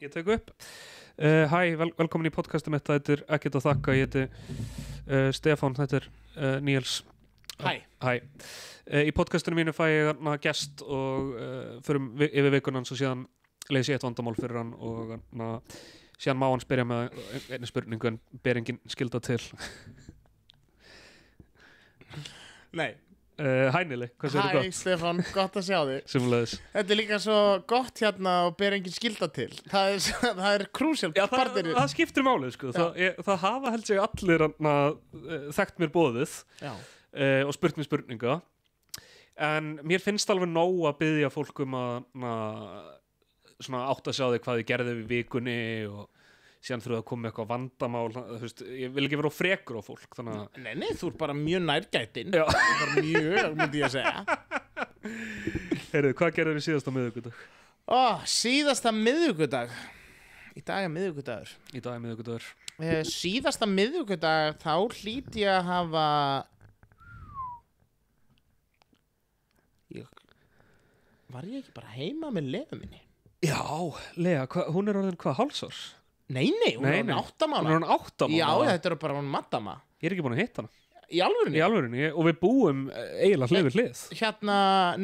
ég tek upp. Hæ, velkomin í podcastum mitt, þetta ekkert að þakka, ég heiti Stefán, þetta Níels. Hæ. Hæ. Í podcastinu mínu fæ ég gest og förum yfir vikunan svo síðan leysi ég eitt vandamál fyrir hann og síðan má hann spyrja með einni spurningu en ber engin skylda til. Nei. Hæ Níli, hvað segir þú gott? Hæ Stefán, gott að sjá þig. Sumuleiðis. Þetta líka svo gott hérna og ber engin skylda til. Það er crucial partur. Það skiptir málið sko. Það hafa held sig allir þekkt mér boðið og spurt mér spurninga en mér finnst alveg nóg að biðja fólk að svona átt að sjá þig hvað þið gerðu við vikunni og síðan þurfa að koma eitthvað vandamál, þú veist, ég vil ekki vera á frekur á fólk, þannig að... Nei, þú ert bara mjög nærgætinn. Já. Bara mjög, myndi ég að segja. Heyrðu, hvað gerður þið síðasta miðvikudag? Síðasta miðvikudag? Í dag er miðvikudagur. Í dag er miðvikudagur. Síðasta miðvikudag, þá hlýt ég að hafa... Var ég ekki bara heima með Leu minni? Já, Lea, hún er orðin hvað, hálfsárs? Nei, hún er orðin 8 mánaða. Hún er orðin 8 mánaða? Já, þetta er bara hún maddama. Ég er ekki búin að hitta hana. Í alvörunni? Í alvörunni, og við búum eiginlega hlið við hlið.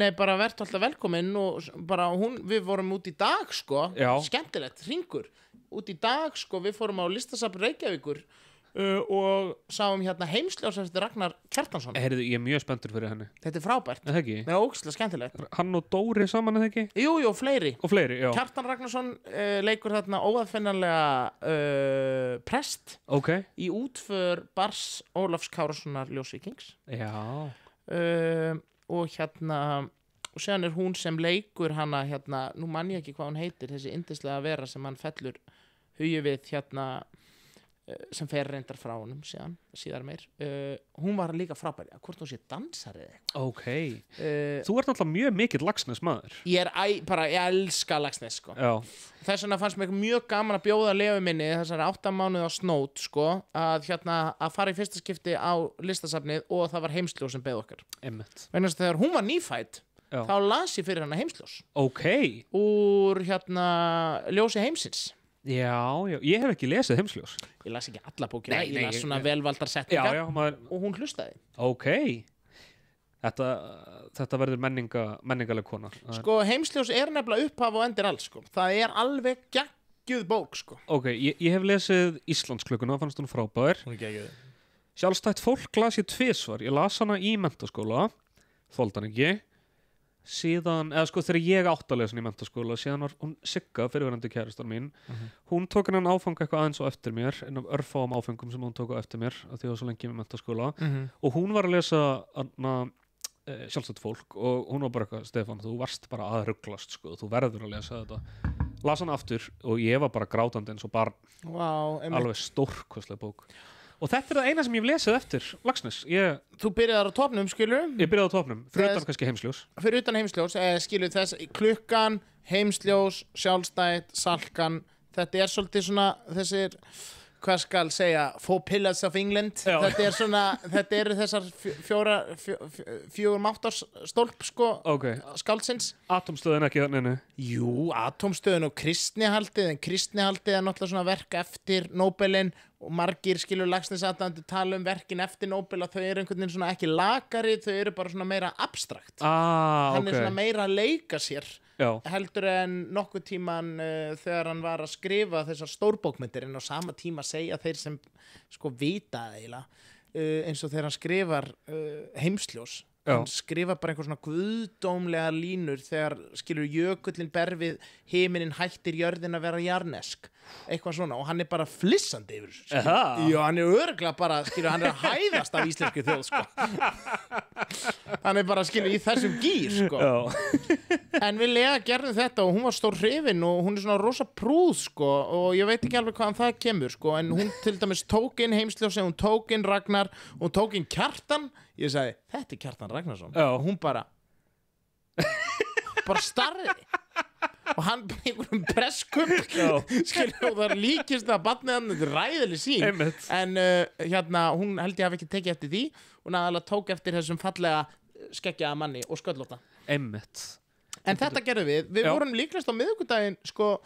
Nei, bara verðt alltaf velkomin og bara við vorum út í dag, sko. Já. Skemmtilegt, hringur. Út í dag, sko, við fórum á Listasafn Reykjavíkur og sáum hérna Heimsljós eftir Ragnar Kjartansson. Heyrðu, ég er mjög spenntur fyrir henni. Þetta er frábært. Er það ekki? Það er ógeðslega skemmtilegt. Hann og Dóri saman, er það ekki? Jú, fleiri. Og fleiri, já. Kjartan Ragnarsson leikur þarna óaðfinnanlega prest í útför Bars Ólafs Kárasonar Ljósvíkings. Já. Og hérna og séðan er hún sem leikur hana hérna, nú man ég ekki hvað hún heitir, þessi yndislega vera sem hann fellur hugi við hérna sem fer reyndar frá honum síðar meir. Hún var líka frábær, hvort hún sé dansari eða eitthvað. Þú ert náttúrulega mjög mikill Laxness maður. Ég elska Laxness, sko. Já. Þess vegna fannst mér mjög gaman að bjóða Leu minni þessari 8 mánuði á Snót, sko, að fara í fyrsta skipti á Listasafnið og það var Heimsljós sem beið okkar. Einmitt. Vegna þess að þegar hún var nýfædd, þá las ég fyrir hana Heimsljós. Úr Ljósi heimsins. Já, ég hef ekki lesið Heimsljós. Ég las ekki alla bókina, ég las svona velvaldar setningar og hún hlustaði. Þetta verður menningaleg kona. Sko, Heimsljós er nefnilega upphaf og endir alls, sko. Það er alveg geggjuð bók, sko. Ég hef lesið Íslandsklukkuna, fannst hún frábær. Hún er geggjuð. Sjálfstætt fólk las ég 2 svar. Ég las hana í menntaskóla, þoldi hann ekki. Síðan, þegar ég átti að lesa hann í menntaskóla, síðan var hún Sigga, fyrirverandi kærastan mín. Hún tók hennan áfang eitthvað aðeins á eftir mér, einn af örfáum áfengum sem hún tók á eftir mér, af því að ég var svo lengi með menntaskóla. Og hún var að lesa sjálfstætt fólk og hún var bara eitthvað, Stefán, þú varst bara að ruglast, sko, þú verður að lesa þetta. Las hann aftur og ég var bara grátandi eins og barn. Alveg stórkostleg bók. Og þetta er það eina sem ég hef lesið eftir Laxness. Þú byrjaðar á topnum, skilur? Ég byrjaði á topnum, fyrir utan kannski Heimsljós. Fyrir utan Heimsljós, skilur þess Klukkan, Heimsljós, Sjálfstætt, Salkan. Þetta er svolítið svona þessir, hvað skal segja, Four Pillars of England. Þetta eru þessar 4 máttarstólp, sko, skáldsins. Atómstöðin ekki þannig? Jú, Atómstöðin og kristnihaldið, en kristnihaldið er náttúrulega svona verk eftir Nóbelinn og margir skilur Laxness aðdæmendur tala verkin eftir Nóbel að þau eru einhvern veginn svona ekki lakari, þau eru bara svona meira abstrakt. Hann er svona meira að leika sér heldur en nokkuð tíman þegar hann var að skrifa þessar stórbókmyndir en á sama tíma segja þeir sem sko vita eiginlega eins og þegar hann skrifar Heimsljós. Hann skrifa bara einhver svona guðdómlega línur þegar skilur jökullin ber við himinin hættir jörðin að vera jarnesk eitthvað svona og hann er bara flissandi yfir þessu. Já, hann er örugglega bara skilur, hann er að hæðast af íslensku þjóð, sko. Hann er bara skilur í þessum gír, sko. En við Lea gerðum þetta og hún var stór hrifin og hún er svona rosa prúð, sko, og ég veit ekki alveg hvaðan það kemur, sko, en hún til dæmis tók inn Heimsljós, hún tók inn Ragnar og hún tók inn Kjartan. Ég sagði, þetta er Kjartan Ragnarsson. Og hún bara starriði og hann bara einhverjum presskupp skilur og það líkist að barnið hann, þetta er ræðileg sín. En hérna, hún held ég hafi ekki tekið eftir því og næðalega tók eftir þessum fallega skeggjaða manni og sköllótta. En þetta gerðum við vorum líklegast á miðvikudaginn, sko,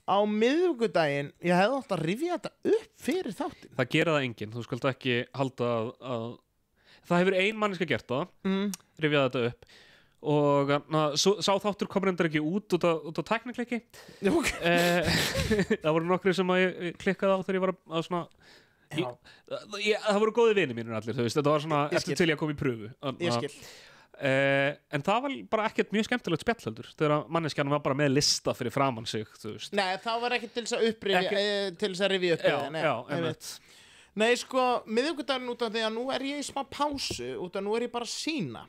á miðvikudaginn ég hefði átt að rifja þetta upp fyrir þáttin. Það gera það enginn, þú skalt ekki halda að það hefur ein manneska gert það rifjað þetta upp og sá þáttur komur endur ekki út á tæknikliki það voru nokkri sem að ég klikkaði á þegar ég var að svona það voru góði vinir mínir allir, þú veist, þetta var svona eftir til ég að koma í pröfu Ég skil. En það var bara ekkert mjög skemmtilegt spjall heldur þegar manneskjan var bara með lista fyrir framan sig, þú veist. Nei, það var ekki til þess að til þess að rifja upp einmitt. Nei, sko, miðvikudaginn út af því að nú er ég í smá pásu út af nú er ég bara að sína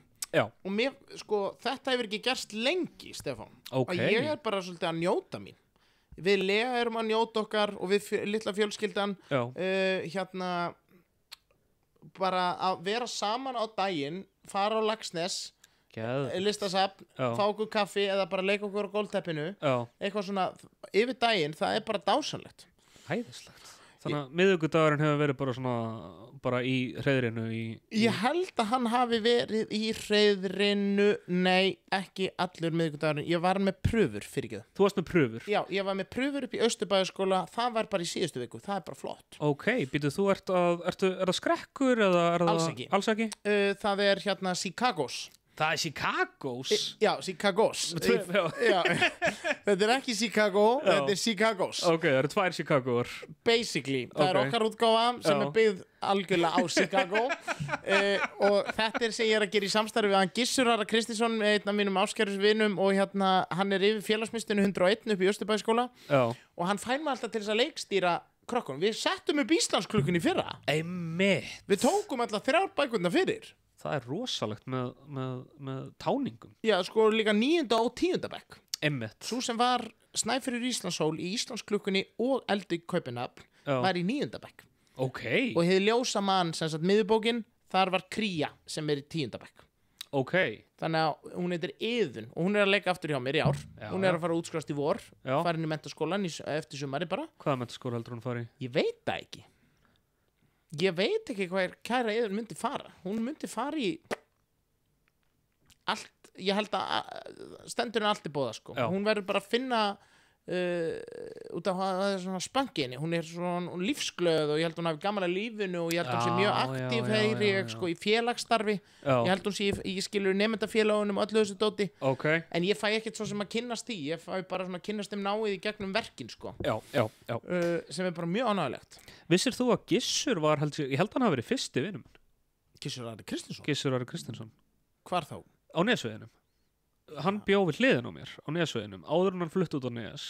og mér, sko, þetta hefur ekki gerst lengi, Stefán og ég er bara svolítið að njóta mín við Lea erum að njóta okkar og við litla fjölskyldan hérna bara að vera saman á daginn fara á Laxness listasafn, fá okkur kaffi eða bara leika okkur á gólfteppinu eitthvað svona yfir daginn, það er bara dásanlegt æðislegt. Þannig að miðvikudagurinn hefur verið bara svona bara í hreiðrinu Ég held að hann hafi verið í hreiðrinu nei, ekki allur miðvikudagurinn ég var með pröfur fyrir ekki Þú varst með pröfur? Já, ég var með pröfur upp í Austurbæjarskóla það var bara í síðustu viku, það er bara flott Býtu, þú er það skrekkur eða er það Alls ekki Það er hérna Chicagos Það er Chicagos? Já, Chicagos Þetta er ekki Chicago, þetta er Chicagos Ok, það eru tvær Chicagoar Basically, það er okkar útgáfa sem er byggð algjörlega á Chicago og þetta er sem ég er að gera í samstarfi við hann Gissur Ara Kristinsson einn af mínum áskærisvinum og hérna hann er yfir félagsmyndstöðinu 101 upp í Austurbæjarskóla og hann fær mig alltaf til þess að leikstýra krökkunum Við settum upp Íslandsklukkunni í fyrra Við tókum alltaf 3 bækurnar fyrir Það er rosalegt með táningum Já, sko líka 9. og 10. bekk Einmitt Sú sem var Snæfellur Íslandshól í Íslandsklukkunni og Eldi Kaupinhafn var í 9. bekk Og hið ljósa mann sem sagt miðbókin þar var Kría sem er í 10. bekk Þannig að hún heitir Iðun og hún er að leika aftur hjá mér í ár Hún er að fara að útskrifast í vor farin í menntaskólan eftir sumari bara Hvaða menntaskóla heldur hún fari? Ég veit það ekki Ég veit ekki hvað kæra Iðun myndi fara Hún myndi fara í allt, ég held að stendur henni allt í bóða sko Hún verður bara að finna út af að það er svona spönginni hún er svona lífsglöð og ég held hún hafi gaman að lífinu og ég held hún sé mjög aktív heyri sko í félagsstarfi ég held hún sé í skilur nemendafélagunum öllu þessu dóti en ég fæ ekkert svo sem að kynnast því ég fæ bara svona að kynnast náið í gegnum verkin sko sem er bara mjög ánægilegt Vissir þú að Gissur var ég held hann hafi verið fyrsti vinum Gissur Ari Kristinsson Hvar þá? Á Nesveginum Hann bjó við hliðin á mér á Nesveginum áður en hann flutti út á Nes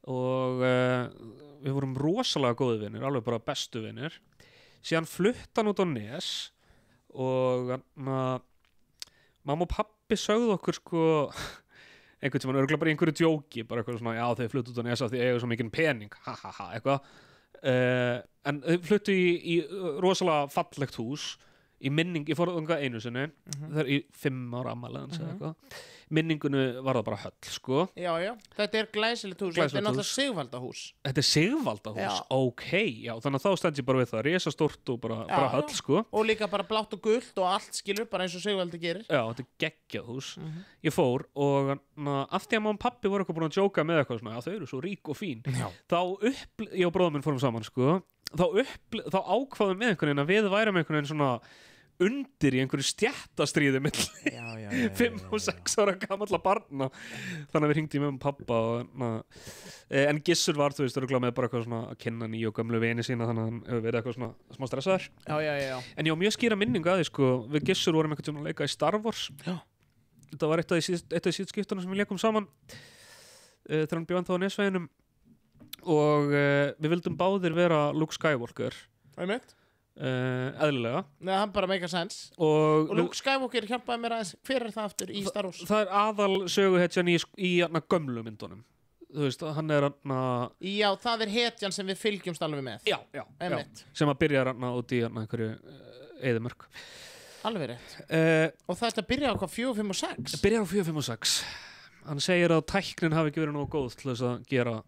og við vorum rosalega góði vinir alveg bara bestu vinir síðan flutti hann út á Nes og mamma og pappi sögðu okkur sko einhvern tímann örgulega bara í einhverju djóki bara eitthvað svona já þau flutti út á Nes af því eiga svo mikinn pening eitthvað en þau flutti í rosalega fallegt hús í minning, ég fór þangað einu sinni þegar í 5 ára afmæli minningunu var það bara höll sko já, þetta er glæsilegt hús þetta er náttúrulega Sigvaldahús þetta er Sigvaldahús, já þannig að þá stend ég bara við það, risastórt og bara höll sko og líka bara blátt og gult og allt skilur bara eins og Sigvaldi gerir já, þetta er geggjað hús ég fór og af því að mamma og pappi voru eitthvað búin að djóka með eitthvað svona, þau eru svo rík og fín þá ég og bróðum minn fórum saman sko þá ákvaðum við einhvern veginn að við værum einhvern veginn svona undir í einhverju stjættastríði milli 5 og 6 ára gamalla barna þannig að við hringdi með pappa en Gissur var þú veist með bara eitthvað svona að kynna nýju og gömlu vini sína þannig að hann hefur verið eitthvað svona smá stressaður en ég á mjög skýra minningu að því sko við Gissur vorum einhvern tímann að leika í Star Wars þetta var eitt af því síðskiptunum sem við leikum saman þegar hann bjó ennþá á Nesveginum og við vildum báðir vera Luke Skywalker eðlilega Nei, hann bara make a sense og Luke Skywalker hjálpaði mér aðeins hver er það aftur í Star Wars? Það er aðal söguhetjan í gömlu myndunum þú veist, hann er já, það er hetjan sem við fylgjumst alveg með já, sem að byrja út í einhverju eyðimörk alveg rétt og þetta byrja á hvað 4, 5 og 6? Byrja á 4, 5 og 6 hann segir að tæknin hafi ekki verið nógu góð til þess að gera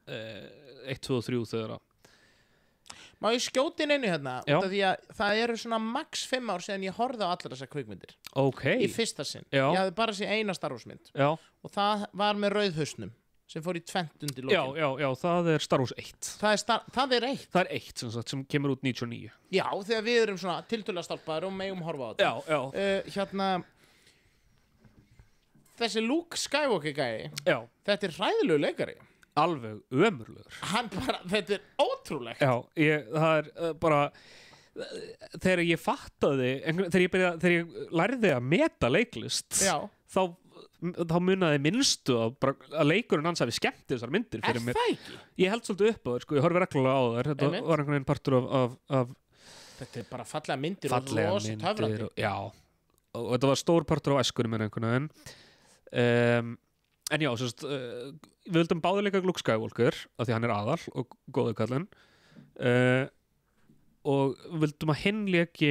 1, 2 og 3 þegar Má ég skjóti inn einu hérna út af því að það eru svona max 5 ár síðan ég horfði á allar þessar kvikmyndir í fyrsta sinn ég hafði bara séð eina Star Wars mynd og það var með rauðhausnum sem fór í tvent undir já, lokin. já, það er Star Wars 1 Það er eitt. það er 1 sem kemur út 99 Já, þegar við erum svona tiltölulega stálpaðir og megum horfa á þetta. já, Þessi Luke Skywalker gæi, já, þetta er hræðilegu leikari. alveg ömurlegur Þetta er ótrúlegt. já, það er bara þegar ég fattaði þegar ég lærði að meta leiklist Já. þá munaði minnstu að leikurinn hans hafi skemmt þessar myndir Er fyrir mér. það ekki? Ég held svolítið upp á þér, sko, ég horfi reglulega á þær þetta Einmitt. var einhvern veginn partur af Þetta er bara fallega myndir fallega og rosa töfrandi. myndir já, og þetta var stór partur á æskunum minn einhvern veginn en já, við vildum báði leika Luke Skywalker af því hann er aðal og góði kallinn og við vildum að hinn leki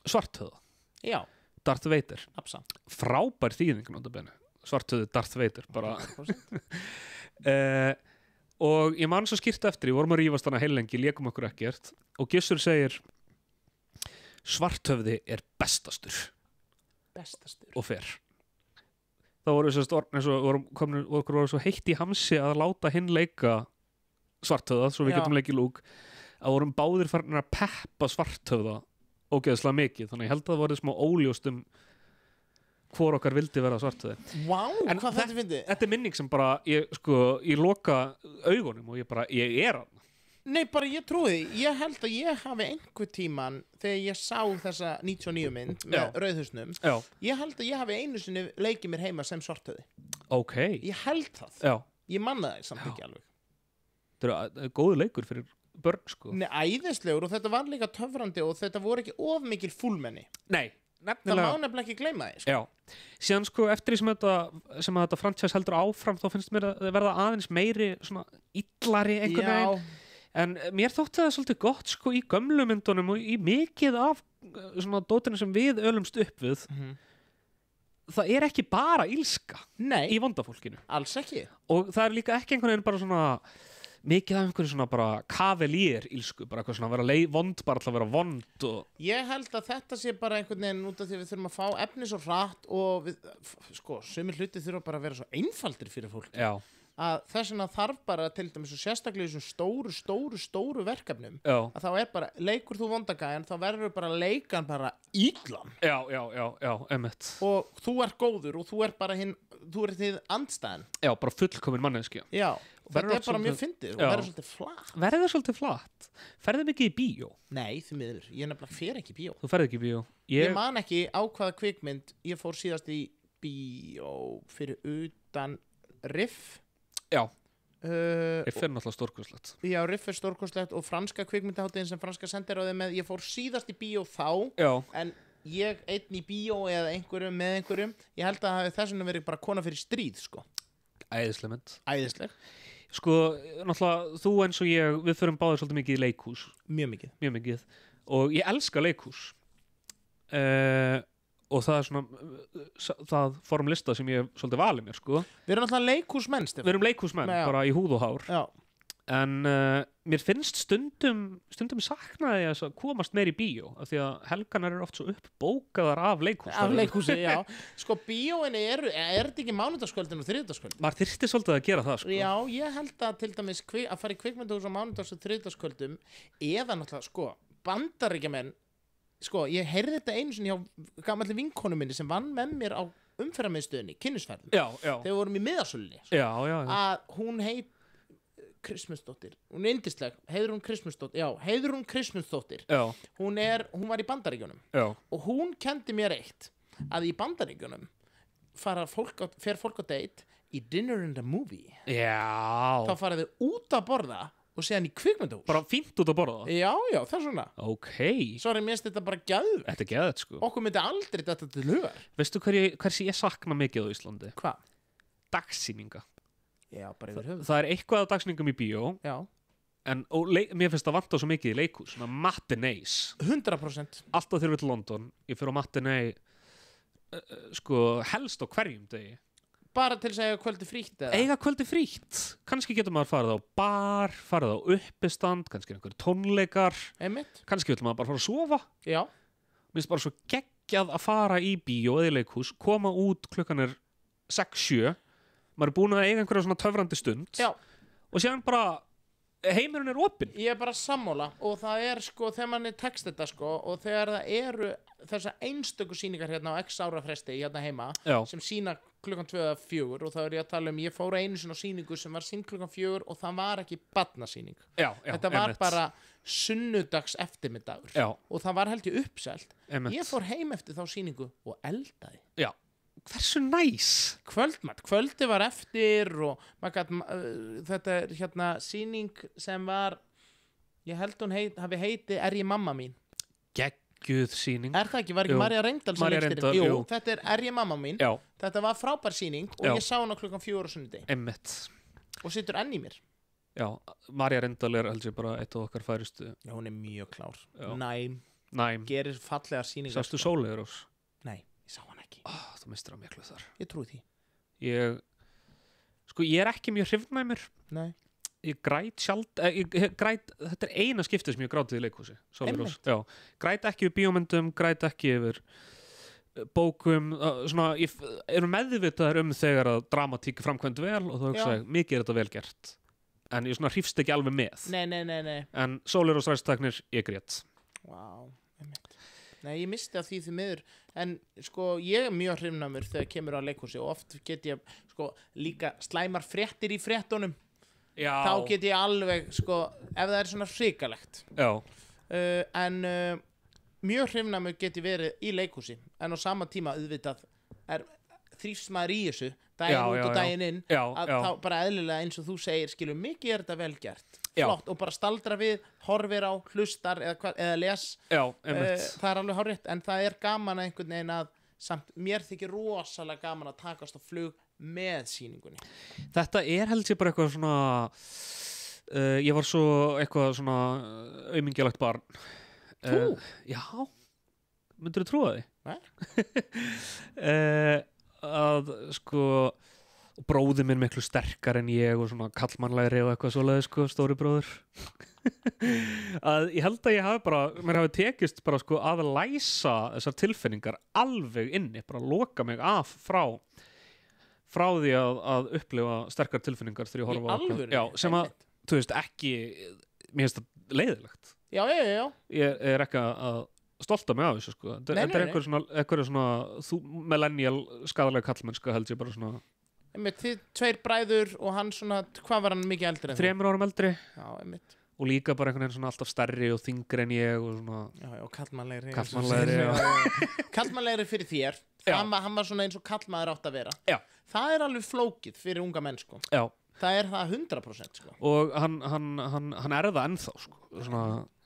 Svarthöða, Já, Darth Vader absa. frábær þýðing notabenni, Svarthöði Darth Vader bara 100%. og ég man svo skýrt eftir, við vorum að rífast hana heilengi, lékum okkur ekkert og Gissur segir Svarthöfði er bestastur Bestastur. og fer þá vorum við eins og okkur voru svo heitt í hamsi að láta hinn leika Svarthöfða svo við Já. getum leikið Luke að vorum báðir farin að peppa Svarthöfða ógeðslega mikið, þannig ég held að það voru smá óljóst hvor okkar vildi vera Svarthöfði Vá, En hvað þetta fyndi? þetta er minning sem bara ég loka augunum og ég er hann Nei, bara ég trúi því. Ég held að ég hafi einhver tíman þegar ég sá þessa 99 mynd með Já. rauðhusnum, já, ég held að ég hafi einu sinni leikið mér heima sem Svarthöfði. ok Ég held það. já, Ég manna það samt ekki alveg. þetta er góðu leikur fyrir börn sko Nei, æðislegur og þetta var líka töfrandi og þetta voru ekki of mikil fúlmenni. nei, Það má nefnilega ekki gleyma því, sko. já, síðan sko eftir því sem þetta franchise heldur áfram þá finnst mér að verða aðeins meiri svona illari einhvern veginn en mér þótti það svolítið gott sko í gömlu myndunum og í mikið af svona dótinu sem við ölumst upp við það er ekki bara ílska Nei, í vondafólkinu alls ekki. og það er líka ekki einhvern veginn bara svona mikið af einhverju svona bara kavelír ílsku, bara eitthvað svona að vera vond bara alltaf að vera vond og Ég held að þetta sé bara einhvern veginn út af því að við þurfum að fá efni svo hratt og við, sko, sumir hluti þurfa bara að vera svo einfaldir fyrir fólk já, að þess vegna þarf bara til dæmis og sérstaklega í þessum stóru verkefnum já, að þá er bara, leikur þú vondagæjan þá verður bara leikan bara illan já, emitt og þú ert góður og þú ert bara þú ert þið andstæðan já, bara fullkomin manneskja Já, þetta Verður er bara svolítið- mjög fyndið og Já. verður svolítið flatt verður svolítið flatt, ferðu mikið í bíó Nei, því miður, ég nefnilega fer ekki í bíó þú ferðu ekki í bíó Ég man ekki á hvaða kvikmynd ég fór síðast í bíó fyrir utan Riff já, uh, ég fer náttúrulega stórkurslegt Já, Riff er stórkostlegt og franska kvikmyndaháttiðin sem franska sendiráðið með ég fór síðast í bíó þá já, en ég einn í bíó eða einhverjum með einhverjum ég held að það hafi þess vegna verið bara kona fyrir stríð sko. æðislega mynd Æðisleg, sko, náttúrulega þú eins og ég við förum báðir svolítið mikið í leikhús mjög mikið og ég elska leikhús og það er svona það form lista sem ég hef svolítið valið mér sko. Við erum alltaf leikhúsmenn, Stefán. Við erum leikhúsmenn, Já. bara í húð og hár Já, en mér finnst stundum saknaði að komast meir í bíó af því að helganar eru oft svo uppbókaðar af leikhús af leikhúsi, já Sko, bíóinni er þetta ekki mánudagskvöldin og þriðudagskvöldin? maður þyrfti svolítið að gera það sko. Já, ég held að til dæmis að fara í kvikmyndahús á mánudags og þriðudagskvöldum eða náttúrulega, sko, bandaríkjamenn sko, ég heyrði þetta einu sinni hjá gamalli vinkonu minni sem vann með mér á umferðarmiðstöðinni, kynnisferðin já, þegar við vorum í miðasölunni já, að hún heit Kristmundsdóttir, hún er yndisleg Heiðrún Kristmundsdóttir já, hún var í Bandaríkjunum já, og hún kendi mér eitt að í Bandaríkjunum fer fólk á date í dinner and a movie já. þá fara þau út að borða og séðan í kvikmyndahús bara fínt út að borða já, það er svona ok, sorry, mér finnst þetta bara gæðvegt þetta er geðið sko okkur myndi aldrei þetta til hugar veistu hversi ég sakna mikið á Íslandi? hvað? Dagsýninga. Já, bara yfir höfuð Það er eitthvað af dagsýningum í bíó Já, mér finnst það vanta svo mikið í leikhús svona matinees 100% alltaf þegar við til London ég fyrir á matinee sko helst á hverjum degi bara til að segja kvöldi frítt eða? eiga kvöldi frítt kannski getur maður farið á bar farið á uppistand, kannski einhverjum tónleikar Einmitt? kannski vil maður bara fara að sofa Já, mér finnst bara svo geggjað að fara í bíó eða í leikhús, koma út klukkan er 6-7 maður er búin að eiga einhverja svona töfrandi stund Já. og síðan bara heimurinn er opinn. Ég er bara sammála og það er sko þegar manni tekst þetta sko og þegar það eru þessar einstöku sýningar hérna á x ára fresti hérna heima Já. sem sýna klukkan 2 eða 4 og þá er ég að tala ég fór einu sinni á sýningu sem var sýnd klukkan 4 og það var ekki barnasýning. Já, Þetta var einmitt. bara sunnudags eftirmiddagur Já. og það var held ég uppselt. Einmitt. Ég fór heim eftir þá sýningu og eldaði. Já, hversu næs? Kvöldi var eftir og gat, þetta er hérna sýning sem var ég held hún hafi heiti Er ég mamma mín? Geggjuð sýning. Er það ekki? Var ekki Jú. María Reyndal sem María leikstýrði? Reyndal, jú. Þetta er Er ég mamma mín? Já, Þetta var frábær sýning og Já. ég sá hana klukkan 4 á sunnudegi einmitt. og situr enn í mér. Já, María Reyndal er held ég bara eitt af okkar færustu. Já, hún er mjög klár. Já. Næm, gerir fallegar sýningar. Sástu Sóleyjarós? Nei, ég sá hana ekki. Þú mistir að miklu þar. Ég trúi því. Ég er ekki mjög hrifnæmur. Nei. Ég græt þetta er eina skiptið sem ég grátið í leikhúsi. Sóleyjarós. Já, græt ekki yfir bíómyndum, græt ekki yfir bókum, svona, ég er meðvitaður þegar að dramatík er framkvæmd vel og þá hugsa ég, mikið er þetta vel gert. En ég svona hrifst ekki alveg með. Nei. En Sóleyjarós ræstaknir, ég grét. Vá, einmitt. Nei, ég misti af því miður. En sko, ég er mjög hrifnamur þegar kemur á leikhúsi og oft get ég sko líka slæmar fréttir í fréttunum. Já. Þá get ég alveg, sko, ef það er svona hrikalegt. Já. En mjög hrifnamur get ég verið í leikhúsi. En á sama tíma auðvitað þrífst maður í þessu daginn út og daginn inn að þá bara eðlilega eins og þú segir skilur mikið er þetta vel gert flott og bara staldra við, horfir á hlustar eða les það er alveg hárrétt en það er gaman að einhvern veginn að samt mér þykir rosalega gaman að takast á flug með sýningunni. Þetta er held ég bara eitthvað svona ég var svo eitthvað svona aumingjalegt barn. Þú? Já, myndirðu trúa því? Nei. Að sko bróðir minn miklu sterkar en ég og svona kallmannlegri og eitthvað svoleiði sko, stóri bróður að ég held að ég hafi bara mér hafi tekist bara sko að læsa þessar tilfinningar alveg inni bara loka mig af frá því að upplifa sterkar tilfinningar þegar ég horfa á alvöru? Já, sem að, þú veist, ekki mér finnst það leiðilegt Já. Ég er ekki að stolta mig af þessu sko. Þetta er einhver svona millennial skadalega kallmennska held ég bara svona Einmitt, þið tveir bræður og hann svona, hvað var hann mikið eldri en 3 árum eldri Já, einmitt. Og líka bara einhvern veginn svona alltaf stærri og þingri en ég og svona Já, kallmannlegri Kallmannlegri fyrir þér hann var svona eins og kallmaður átt að vera Já. Það er alveg flókið fyrir unga menn sko. Já. Það er það 100% sko. Og hann er það ennþá sko. Svona,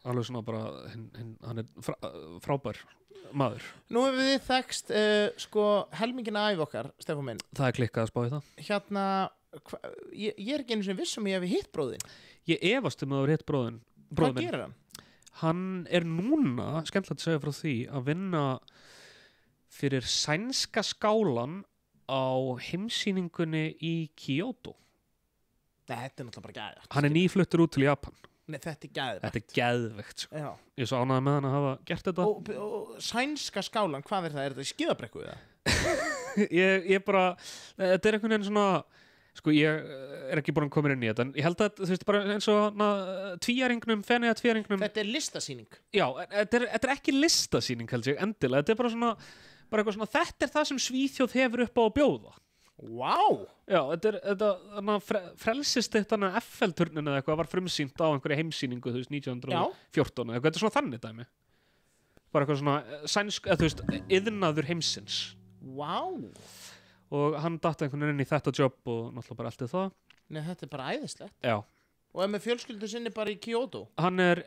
alveg svona bara hann er frábær maður. Nú hefur við þekkst sko helmingina æf okkar, Stefán minn. Það er klikkað að spá í það. Hérna, ég er ekki einu sinni viss ég hef hitt bróðin. Ég efast að þú hefur hitt bróðin. Hvað gerir hann? Hann er núna, skemmtilegt að segja frá því, að vinna fyrir sænska skálan á heimsýningunni í Kyoto. Nei, þetta er náttúrulega bara gæðvegt. Hann er nýfluttur út til Japan. Nei, þetta er gæðvegt. Þetta er geðvegt sko. Já. Ég er svo ánægður með hann að hafa gert þetta. Og sænska skálan, hvað er það? Er þetta í Skíðabrekku eða? ég bara, þetta er einhvern veginn svona, sko ég er ekki búin að koma inn í þetta, en ég held að þú veist bara eins og tvíæringnum, Feneyja tvíæringnum. Þetta er listasýning. Já, þetta er ekki listasýning held ég endilega, þetta er bara svona, þetta er það sem Svíþjóð hefur upp á að bjóða. Wow. Já, þetta frelsist þetta Eiffel-turnin eða eitthvað var frumsýnt á einhverju heimsýningu, þú veist, 1914 eða eitthvað, þetta er svona þannig dæmi. Bara eitthvað svona sænsk, eða þú veist, iðnaður heimsins. Wow. Og hann datt einhvern veginn inn í þetta jobb og náttúrulega bara alltaf það. Nei, þetta er bara æðislegt. Já. Og er með fjölskyldu sinni bara í Kyoto? Hann er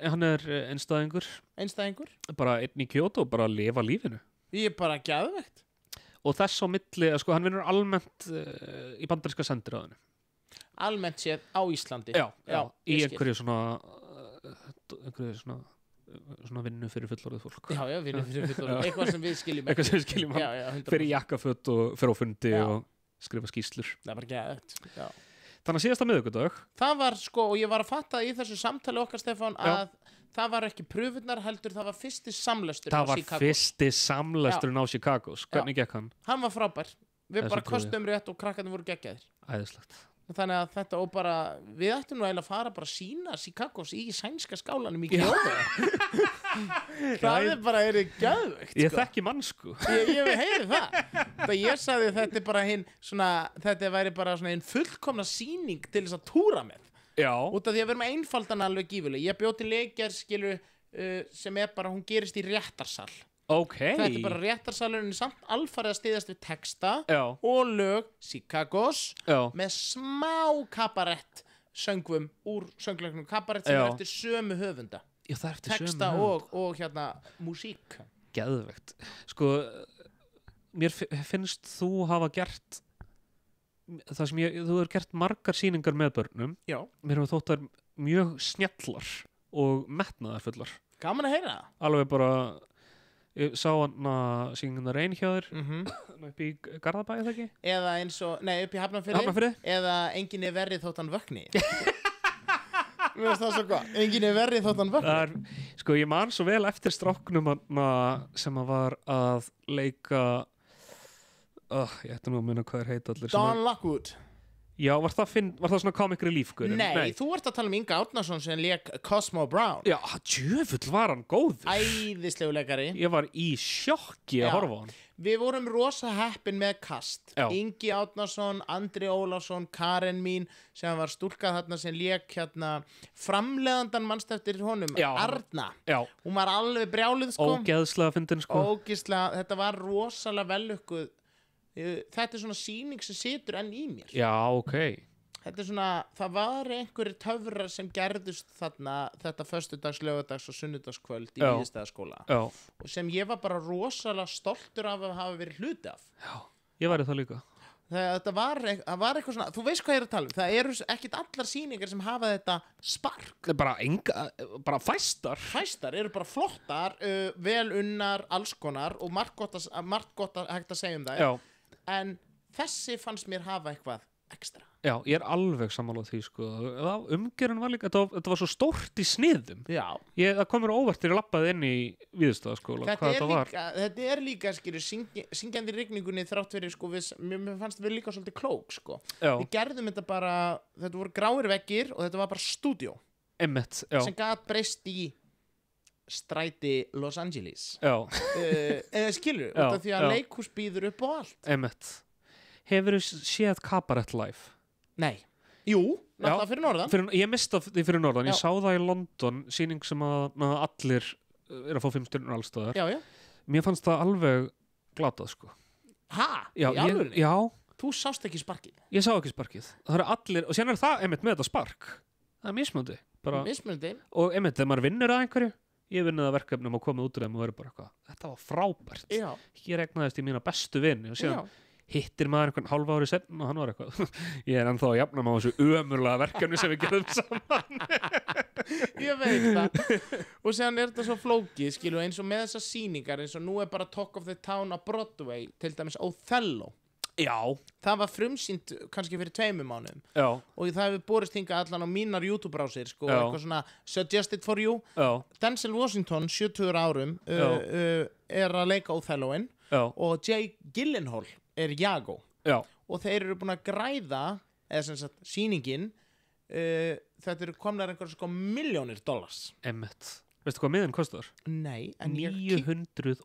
einstæðingur. Einstæðingur? Bara einn í Kyoto, bara að lifa lífinu. Ég er bara geðvegt. Og þess á milli, sko, hann vinnur almennt í bandaríska sendiráðinu. Almennt séð á Íslandi? Já, í einhverju svona vinnu fyrir fullorðið fólk. Já, vinnu fyrir fullorðið. Eitthvað sem við skiljum ekki. Eitthvað sem við skiljum hann. Fyrir jakkaföt og fyrir á fundi og skrifa skýrslur. Það er bara geðvegt, já. Þannig að síðasta miðvikudag. Það var sko, og ég var að fatta í þessu samtali okkar, Stefán, að það var ekki pröfunar heldur, það var fyrsti samlesturinn á Chicago. Það var fyrsti samlesturinn á Chicago. Hvernig gekk hann? Hann var frábær. við Þessu bara trúi ég. kostum rétt og krakkarnir voru geggjaðir Æðislegt. þannig að þetta og bara við ættum nú eiginlega að fara bara að sína Chicagos í sænska skálanum í Kyoto það er bara geðveikt Ég sko. þekki mann sko. ég heyri það ég sagði þetta er bara hinn svona, þetta væri bara svona hinn fullkomna sýning til þess að túra með Já. út af því að við erum að einfaldan alveg gífuleg ég bjóti leikjar skilu sem er bara, hún gerist í réttarsal Ok. þetta er bara réttarsalurinn samt alfarið að styðast við texta Já. og lög Chicagos Já. með smá kabarett söngvum úr söngleiknum kabarett sem Já. er eftir sömu höfunda Já, það er eftir texta sömu höfund. og hérna músík Geðvegt. Sko, mér finnst þú hafa gert það sem þú hefur gert margar sýningar með börnum. já, Mér hefur þótt þær mjög snjallar og metnaðarfullar. gaman að heyra Alveg bara, ég sá hana sýninguna Reyn hjá þér það upp í Garðabæ, eða ekki? eða eins og, nei upp í Hafnarfirði Hafnarfirði? eða enginn er verið þótt hann vökni mér finnst það svo gott enginn er verið þótt hann vökni Það er, sko, ég man svo vel eftir stráknum sem að var að leika ég ætti nú að muna hvað heita allir Don Lockwood Já, var það svona comic relief -gurinn? nei, þú ert að tala um Inga Árnason sem lék Cosmo Brown Já, djöfull var hann góður æðislegu leikari Ég var í sjokki Já. að horfa á hann við vorum rosa heppin með kast Já. Ingi Árnason, Andri Ólafsson Karen mín sem var stúlkað þarna sem lék hérna framleiðandan mannst eftir honum Já. Arna, Já, hún var alveg brjáluð sko ógeðslega fyndin sko ógislega, þetta var rosalega velukkuð þetta er svona sýning sem situr enn í mér Já, ok þetta er svona, það var einhverjir töfrar sem gerðust þarna þetta föstudags, laugardags og sunnudagskvöld í Já. Víðistæðaskóla Já, og sem ég var bara rosalega stoltur af að hafa verið hluti af ég væri það líka þetta var eitthvað svona, þú veist hvað ég er að tala um það eru ekkit allar sýningar sem hafa þetta spark Bara fæstar fæstar eru bara flottar vel unnar, alls konar og margt gott að hægt að segja um það Já, en þessi fannst mér hafa eitthvað ekstra já, ég er alveg sammála því sko Umgjörun var líka, þetta var svo stórt í sniðum já, Það kom mér á óvart þegar ég lappaði inn í Víðistöðaskóla þetta er líka skilur, syngjandi rigningunni þrátt fyrir sko, mér fannst við líka svolítið klók sko. Já, við gerðum þetta bara þetta voru gráir veggir og þetta var bara stúdíó einmitt, já, sem gat breyst í stræti Los Angeles já, eða skilur, Já, út af því að já. leikhús býður upp á allt einmitt Hefurðu séð Kabarett live? nei, jú, náttúrulega fyrir norðan Ég mista því fyrir norðan, Já. ég sá það í London sýning sem að allir er að fá 5 stjörnur allstaðar já, já, Mér fannst það alveg glatað sko ha, Já, í alvöru já, þú sást ekki sparkið ég sá ekki sparkið Það eru allir, og síðan er það einmitt með þetta spark Það er mismunandi bara, mismunandi Og einmitt, þegar maður vinnur að einhverju Ég vinnur það verkefnum og komið út úr þeim og verður bara eitthvað Þetta var frábært já, Ég regnaðist í mína bestu vinni og síðan já hittir maður einhvern hálfa ári setn og hann var eitthvað Ég er ennþá að jafna maður þessu ömurlega verkefni sem við gerðum saman ég veit það og séðan er þetta svo flókið skilu eins og með þessar sýningar eins og nú er bara Talk of the Town á Broadway til dæmis Othello Já, það var frumsýnt kannski fyrir 2 mánuðum já, og það hefur borist hingað allan á mínar YouTube-brásir sko, Já. eitthvað svona Suggested for You já, Denzel Washington, 70 árum er að leika Othelloin já, og Jake Gyllenhaal er Iago já og þeir eru búin að græða eða sem sagt sýningin þetta eru komnar einhverjum sko $milljónir Emmett Veistu hvað miðin kostar? nei, en $920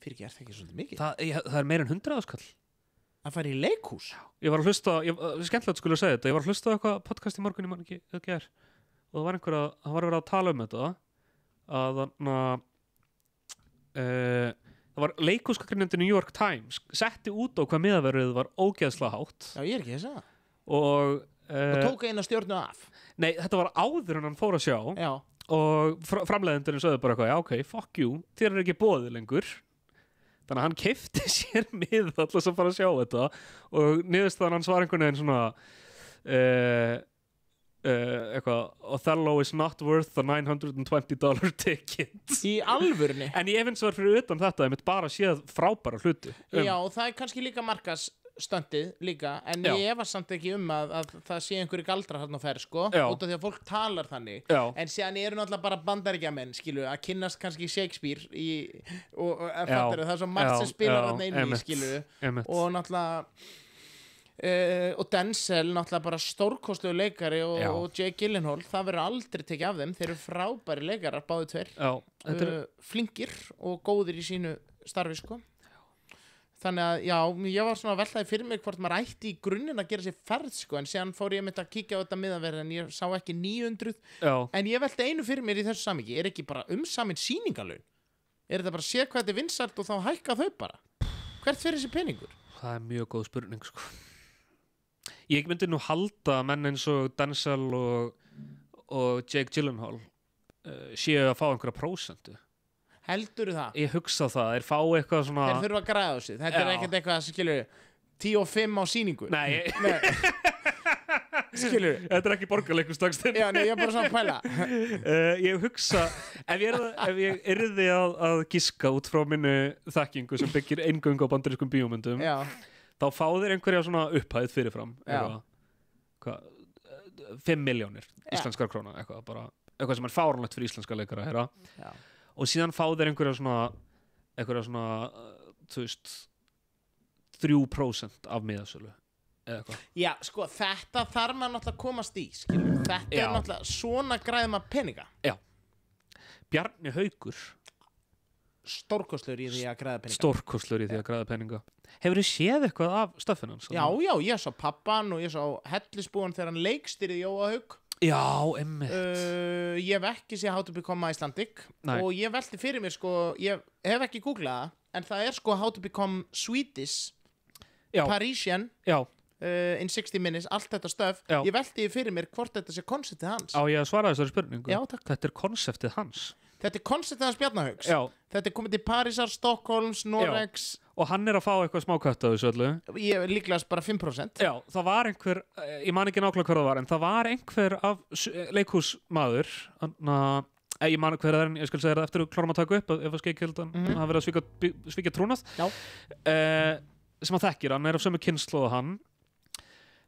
fyrir ekki, er það ekki svolítið mikið Það er meira en 100 áskall að fara í leikhús Ég var að hlusta, skemmtilegt skulle segja þetta Ég var að hlusta á eitthvað podcast í morgun ekki ger og það var verið að tala um þetta að það var leikhúsgagnrýnandi New York Times setti út á hvað miðaverðið var ógeðslega hátt já, ég er ekki að segja og tók eina stjörnu af nei, þetta var áður en hann fór að sjá já, og framleiðendurinn sögðu bara eitthvað já, ok, fuck you, þér er ekki boðið lengur þannig að hann keipti sér miða alltaf að fara að sjá þetta og niðurstaðan hans var einhvern veginn svona eitthvað Othello is not worth the $920 ticket í alvörni en ég efins var fyrir utan þetta ég mitt bara séð frábæra hluti já, og það er kannski líka markas stöndið líka, en Já. ég efast samt ekki að það sé einhverju galdrar þarna á ferð, sko, Já. út af því að fólk talar þannig, Já. en síðan eru náttúrulega bara bandaríkjamenn, skilu, að kynnast kannski Shakespeare og Já. fattar það er svo margt sem spilar Já, þarna inn í, einmitt. skilu, Einmitt. og náttúrulega og Denzel náttúrulega bara stórkostlegu leikari Já. og Jake Gyllenhaal, það verður aldrei tekið af þeim, þeir eru frábæri leikarar, báði tveir, Já, þetta er flinkir og góðir í sínu starfi, sko. Þannig að, já, ég var svona veltaði fyrir mig hvort maður ætti í grunninn að gera sér ferð, sko, en síðan fór ég að kíkja á þetta miðaverð, en ég sá ekki 900, Já, en ég velti einu fyrir mér í þessu samhengi, er ekki bara samin sýningalögn? Er þetta bara að sé hvað þetta er vinsælt og þá hækka þau bara? Hvert fyrir þessi peningur? það er mjög góð spurning sko. Ég myndi nú halda að menn eins og Denzel og Jake Gyllenhaal séu að fá einhverja prósentu. Heldurðu það? Ég hugsa það, þeir fá eitthvað svona Þeir þurfa að græða á sig, þetta er Já. ekkert eitthvað að skilur 10 og 5 á sýningu. Nei, Skilur þetta er ekki borgarleikustakstinn. Já, nei, ég er bara svona að pæla. Ég hugsa, ef ég yrði að giska út frá minni þekkingu sem byggir eingöngu á bandarískum bíómyndum, Já, þá fá þeir einhverja svona upphæð fyrirfram. Já. Hvað, 5 milljónir íslenskar króna, eitthvað sem er fáránlegt fyrir íslenska leikara að heyra. já. Og síðan fá þeir einhverja svona þú veist 3% af miðasölu eða eitthvað. Já, sko, þetta þarf maður náttúrulega að komast í, skilur. Þetta Já. er náttúrulega, svona græðum að peninga. Bjarni Haukur, Stórkostlegur í því að græða peninga. stórkostlur í því að græða peninga. Hefur þið séð eitthvað af stöffinu hans? Já, já, ég sá pappan og ég sá hellisbúan þegar hann leikstýrði Jóa Haug. Já, einmitt. Ég hef ekki séð How to Become Icelandic. Nei. Og ég velti fyrir mér, sko, ég hef ekki googlað það, en það er sko How to Become Swedish, Já, Parisian, já, in 60 minutes, allt þetta stöf. Já. Ég velti fyrir mér hvort þetta sé konseptið hans. á ég að svara þessari spurningu? Já, takk. Þetta er konseptið hans. Þetta er konseptið hans Bjarnahaugs. Já, Þetta er komið til Parísar, Stockholms, Noregs. og hann er að fá eitthvað smákött af þessu öllu. Ég er líklegast bara 5%. Já, það var einhver, ég man ekki nákvæmlega hver það var, en það var einhver af leikhúsmaður, ég man hver það er, en ég skal segja það eftir að klárum að taka upp, ef að skeikildan hafa verið að svíkja trúnað. Já. Sem að þekkir, hann er af sömu kynnslóð og hann,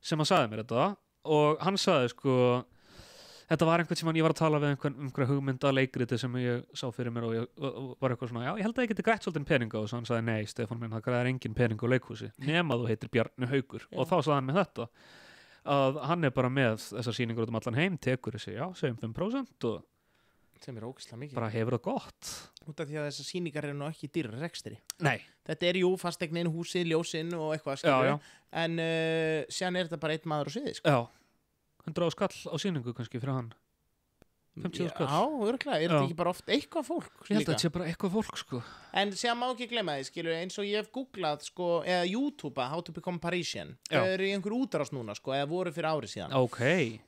sem að sagði mér þetta, og hann sagði sko, þetta var einhvern sem ég var að tala við einhverja hugmynda leikriti sem ég sá fyrir mér og var eitthvað svona, já, ég held að ég geti grætt svolítið peninga og svo hann sagði, nei, Stefán minn, það græðir engin pening á leikhúsi, nema þú heitir Bjarni Haukur. Já. Og þá sagði hann með þetta að hann er bara með þessar sýningur út um allan heim, tekur þessi, já, segjum 5% og Sem er ógeðslega mikið. bara hefur það gott. Út af því að þessar sýningar eru nú ekki dýrar rekstri. Nei, Þetta er jú fastegnin, húsið, ljósinn og eitthvað, já, skilur. já, En síðan er þetta bara einn maður á sviði, sko. já 100 skall á sýningu kannski fyrir hann, 50 skall. Já, örgulega. Er Já. þetta ekki bara oft eitthvað fólk? Ég held að líka? þetta sé bara eitthvað fólk sko. En síðan má ekki gleyma því, skilur, eins og ég hef googlað, sko, eða YouTube, How to Become Parisian. Já. Þau eru í einhver útrás núna, sko, eða voru fyrir ári síðan. Ok,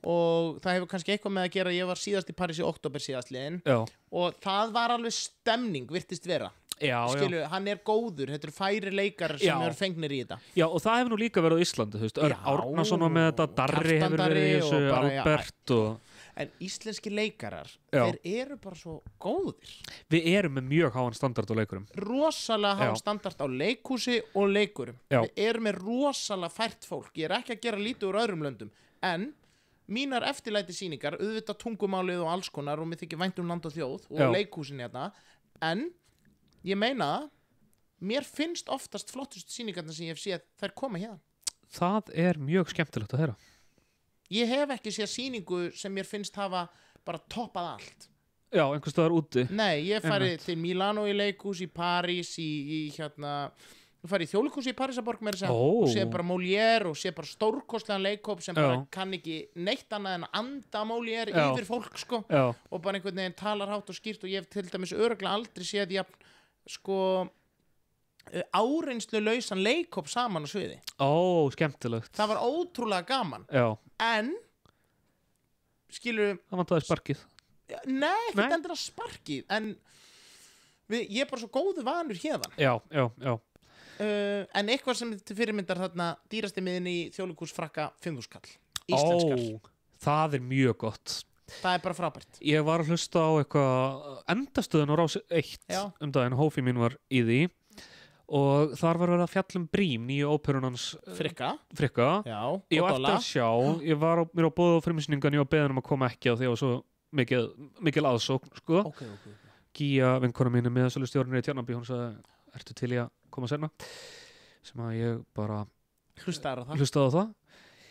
Og það hefur kannski eitthvað með að gera, ég var síðast í París í október síðastliðin já, og það var alveg stemning, virtist vera. já, Skilur, hann er góður, þetta eru færi leikar sem Já. eru fengnir í þetta. Já, og það hefur nú líka verið á Íslandi, þú veist, Örn Já, Árnason var með þetta, Darri Kjartan hefur verið í Darri þessu, og bara, já, Albert og En íslenski leikarar, Já. þeir eru bara svo góðir. við erum með mjög háan standard á leikurum. Rosalega Já. hafa standart á leikhúsi og leikurum. Já. Við erum með rosalega fært fólk. Ég er ekki að gera lítið úr öðrum löndum. En mínar eftirlæti sýningar, auðvitað tungumálið og alls konar og mér þykir vænt um land og þjóð og Já. leikhúsin hérna. En ég meina það, mér finnst oftast flottustu sýningarna sem ég hef séð þær koma hérna. Það er mjög skemmtilegt að heyra. Ég hef ekki séð sýningu sem mér finnst hafa bara toppað allt. Já, einhvers staðar úti. Nei, ég hef farið Einmitt. til Milano í leikhús, í París, í hérna... Ég farið í þjóðleikhús í Parísaborg með þess að Ó. og sé bara Molière og sé bara stórkostlegan leikhóp sem bara Já. kann ekki neitt annað en að anda Molière Já. yfir fólk, sko. Já, Og bara einhvern veginn talar hátt og skýrt og ég hef til dæmis örugglega aldrei séð jafn, sko, áreynslu lausan leikhóp saman á sviði. ó, skemmtilegt. Það var ótrúlega gaman. Já, En, skilur, það vantaði sparkið. nei, Nei. þetta endur að sparkið, en ég er bara svo góðu vanur hérðan. Já, já, já. En eitthvað sem til fyrirmyndar þarna dýrasti miðin í þjóðleikhúsfrakka 5.000 kall. Íslenskar. Ó, það er mjög gott. Það er bara frábært. Ég var að hlusta á eitthvað endastöðun á Rás 1 Já. um daginn, hófi mín var í því og þar var verið að fjalla Brím, nýju óperun hans Frikka, Frikka. já, Ég var og eftir að sjá, ég var mér á boð á frumsýningan, ég var beðin að koma ekki á því og svo mikil aðsókn, sko. okay. Gía, vinkona mín með sölustjórnir í Tjarnabí, hún sagði, ertu til í að koma sérna? Sem að ég bara Hlustaðar á það hlustaði á það.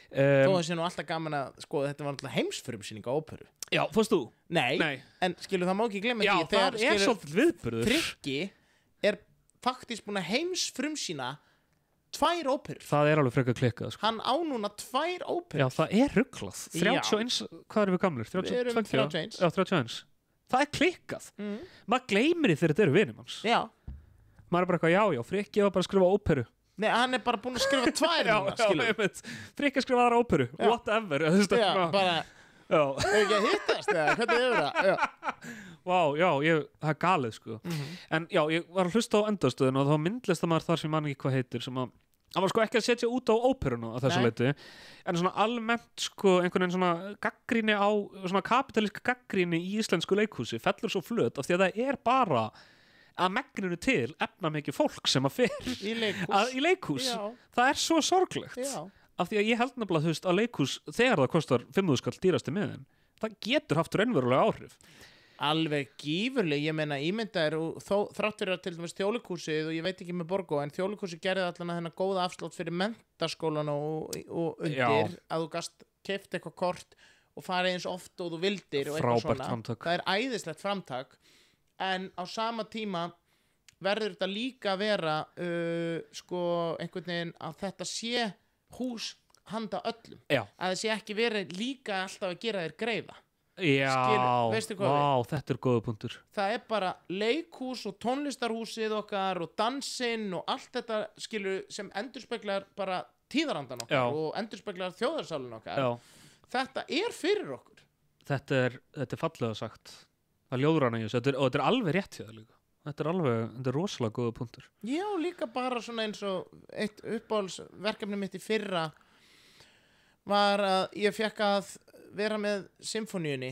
Þó að sé nú alltaf gaman að skoða þetta var alltaf heimsfrumsýning á óperu Já, fórst þú? Nei, en skilur það má ekki glemma Já, því það er svolítið viðburður. Frikki er faktist búin að heimsfrumsýna 2 óperur Það er alveg frekar klikkað, sko. Hann á núna 2 óperur Já, það er rugglað. 31, hvað erum við gamlir? Við erum 31. Já, 31. Það er klikkað. Maður gleymir því þegar þetta eru vinir manns. Já, Maður er bara eitthvað, já, Frikki var bara að skrifa óperu. nei, hann er bara búin að skrifa 2 núna, skilur einmitt. Frikki að skrifa aðra óperu. Já. Whatever. Já, bara, Já. hefur ekki að hittast eða, hvernig hefur það? Já, Vá, já, það er galið, sko. En já, ég var að hlusta á endastöðun og þá myndlistamæður þar sem man ekki hvað heitir, sem að hann var sko ekki að setja út á óperuna að þessu Nei. leiti, en svona almennt sko einhvern veginn svona gagnrýni á svona kapitalíska gagnrýni í íslensku leikhúsi fellur svo flöt af því að það er bara að megninu til efnamikið fólk sem að fer í leikhús í leikhús. Já. Það er svo sorglegt Já, af því að ég held nefnilega þú veist að leikhús þegar það kostar 5.000 skall dýrasti miðin það getur haft raunverulega áhrif. alveg gífurleg, ég meina ímyndaðir og þrátt fyrir að til dæmis þjóðleikhúsið og ég veit ekki með Borgó, en þjóðleikhúsið gerði allan að þennan góða afslátt fyrir menntaskólan og undir Já. að þú gast keypt eitthvað kort og farið eins oft og þú vildir og eitthvað Frábært svona framtak. það er æðislegt framtak en á sama tíma verður þetta líka að vera sko einhvern veginn að þetta sé hús handa öllum Já. að það sé ekki verið líka alltaf að gera þér greiða Já, veistu hvað vá, þetta er góða punktur. það er bara leikhús og tónlistarhúsið okkar og dansinn og allt þetta skilur sem endurspeglar bara tíðarandan okkar Já. og endurspeglar þjóðarsálinn okkar Já, þetta er fyrir okkur þetta er fallega sagt að ljóðrana í þessu, og þetta er alveg rétt hjá það líka. Þetta er rosalega góða punktur. já líka bara svona eins og eitt uppáhaldsverkefni mitt í fyrra var að ég fekk að vera með symfóníunni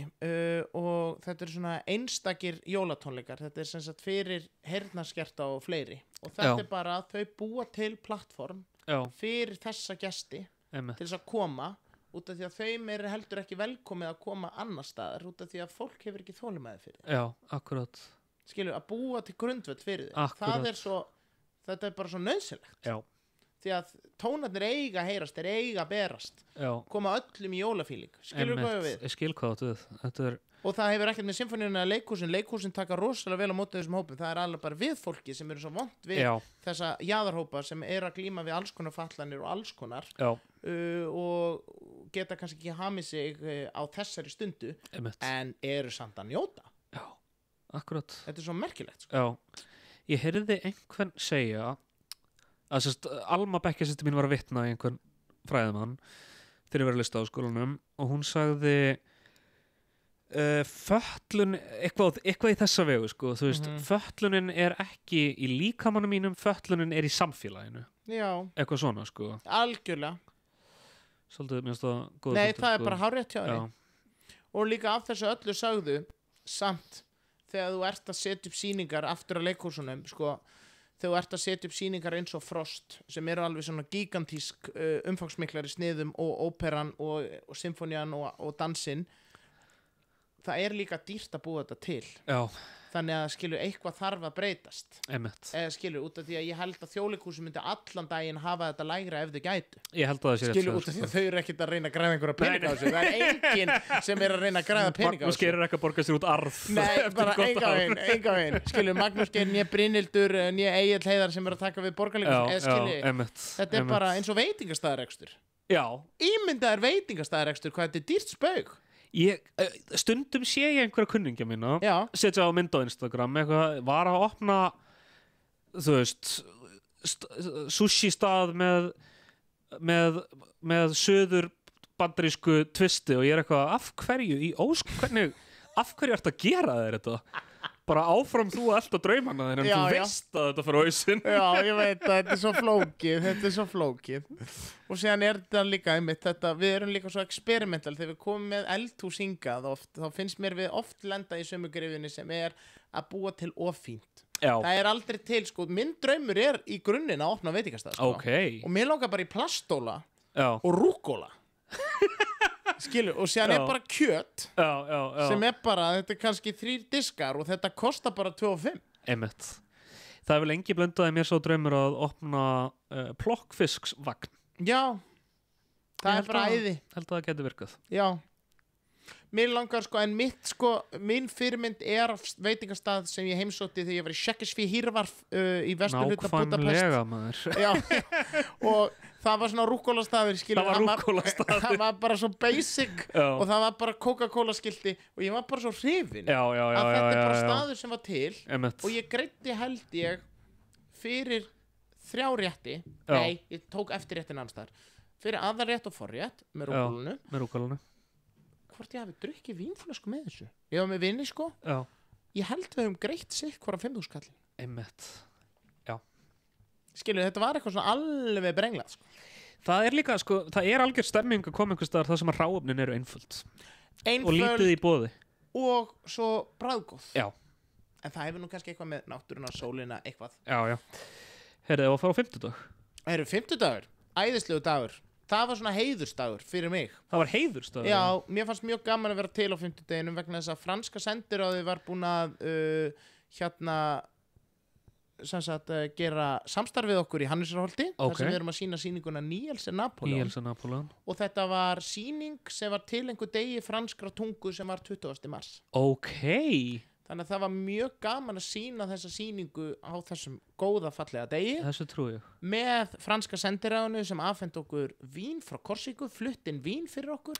og þetta er svona einstakir jólatónleikar, þetta er sem sagt fyrir heyrnarskerta og fleiri og þetta Já. er bara að þau búa til plattform Já, fyrir þessa gesti einmitt. til þess að koma út af því að þeim er heldur ekki velkomið að koma annar staðar út af því að fólk hefur ekki þolinmæði fyrir Já, akkurat. skilur að búa til grundvöld fyrir þeim Akkúrat. það er svo, þetta er bara svo nöðsilegt Já, því að tónarnir eiga að heyrast, þeir eiga að berast já. koma öllum í jólafíling skilur hvað við Ég skil hvað áttu við. Þetta er, og það hefur ekkert með symfóníuna að leikhúsin taka rosalega vel á móti þessum hópum það er alveg bara við fólki sem eru svo vont við já, þessa jaðarhópa sem er að glíma við alls konar fatlanir og alls konar já, og geta kannski ekki hamið sig á þessari stundu einmitt. en eru samt að njóta Já, akkurat. þetta er svo merkilegt sko. Já, ég heyrði einhvern segja að sérst, Alma bekkjarsystir mín var að vitna í einhvern fræðimann þegar ég var að lista á skólanum og hún sagði fötlun eitthvað í þessa vegu sko, þú veist, fötlunin er ekki í líkamanum mínum, fötlunin er í samfélaginu, já, eitthvað svona sko, algjörlega svolítið mér finnst það góð nei, punktur, það er sko. bara hárrétt hjá Já, henni og líka af þessu öllu sagðu samt þegar þú ert að setja upp sýningar aftur að leikhúsunum sko, þegar þú ert að setja upp sýningar eins og Frost sem eru alveg svona gigantísk umfangsmiklari sniðum og óperan og symfónían og dansinn það er líka dýrt að búa þetta til já, þannig að skilur eitthvað þarf að breytast einmitt. eða skilur út af því að ég held að þjóðleikhúsi myndi allan daginn hafa þetta lægra ef þau gætu Ég held að það sé rétt skilur hjá út af þér, því að þau eru ekkert að reyna að græða einhverja peninga á þessu það er enginn sem er að reyna að græða peninga á Magnús þessu Geir er ekki að borga sér út arð nei, eftir bara gott ár. enga veginn skilur Magnús Geir, nýja Brynhildur nýja Egill Heiðar sem er að taka við borgarleikhúsi eða skilur, einmitt, þetta er bara eins og veitingastæðarekstur Já, ímyndaður veitingastæðarekstur hvað þetta er dýrt spaug stundum sé ég einhverja kunningja mína já, setja á mynd á Instagram eitthvað, var að opna þú veist sushi stað með söður bandarísku tvisti og ég er eitthvað af hverju af hverju ertu að gera þér þetta bara áfram þú að elda draumana þinn en Já, þú já. veist að þetta fyrir hausinn já, ég veit að þetta er svo flókið og síðan er þetta líka einmitt þetta, við erum líka svo experimental þegar við komum með eldhús hingað oft, þá finnst mér við oft lenda í sömu grifinni sem er að búa til ofínt Já. Það er aldrei til, sko, minn draumur er í grunninn að opna veitingastað, sko. Og mér langar bara í plastóla og rúkóla. Skilur, og síðan er bara kjöt sem er bara, þetta er kannski 3 diskar og þetta kostar bara 2,5. Einmitt. Það hefur lengi blöndaði mér svo draumur að opna plokkfisksvagn. Já, það er bara æði. Held að það getur virkað. Já. Mér langar, sko, en mín fyrirmynd er veitingastað sem ég heimsótti þegar ég var í Shakespeare Hírvarf í vesturhluta Budapest. Nákvæmlega, maður. Já, og það var svona rúkkólastaður, skilur. Það var rúkkólastaður. Það var bara svo basic og það var bara Coca-Cola skilti og ég var bara svo hrifinn að þetta er bara staður sem var til og ég greiddi held ég fyrir 3 rétti, nei, ég tók eftir réttin annars þar, fyrir aðalrétt og forrétt með rúkkólunu. Hvort ég hafi drukkið vínflösku með þessu. Ég var með vini, sko. Já. Ég held við höfum greitt sig hvora 5.000 kall. Einmitt. Já. Skilur, þetta var eitthvað svona alveg brenglað, sko. Það er líka, sko, það er algjör stemming að koma einhvers staðar þar sem að hráefnin eru einföld. Og lítið í boði. Og svo bragðgóð. Já. En það hefur nú kannski eitthvað með náttúruna, sólina, eitthvað. Já. Heyrðu, það var að fara á 50-dag. Það eru 50-dagur. Æðislegu dagur. Það var svona heiðurstagur fyrir mig. Það var heiðurstagur? Já, mér fannst mjög gaman að vera til á 50-deginum vegna þess að franska sendiráðið var búin að gera samstarfið okkur í Hannesarholti þar sem við erum að sýna sýninguna Niels Napoleon. Og þetta var sýning sem var til einhver degi franskra tungu sem var 20. mars. Þannig að það var mjög gaman að sýna þessa sýningu á þessum góða fallega degi. Þessu trú ég. Með franska sendiráðinu sem afhenti okkur vín frá Korsíku, flutt inn vín fyrir okkur.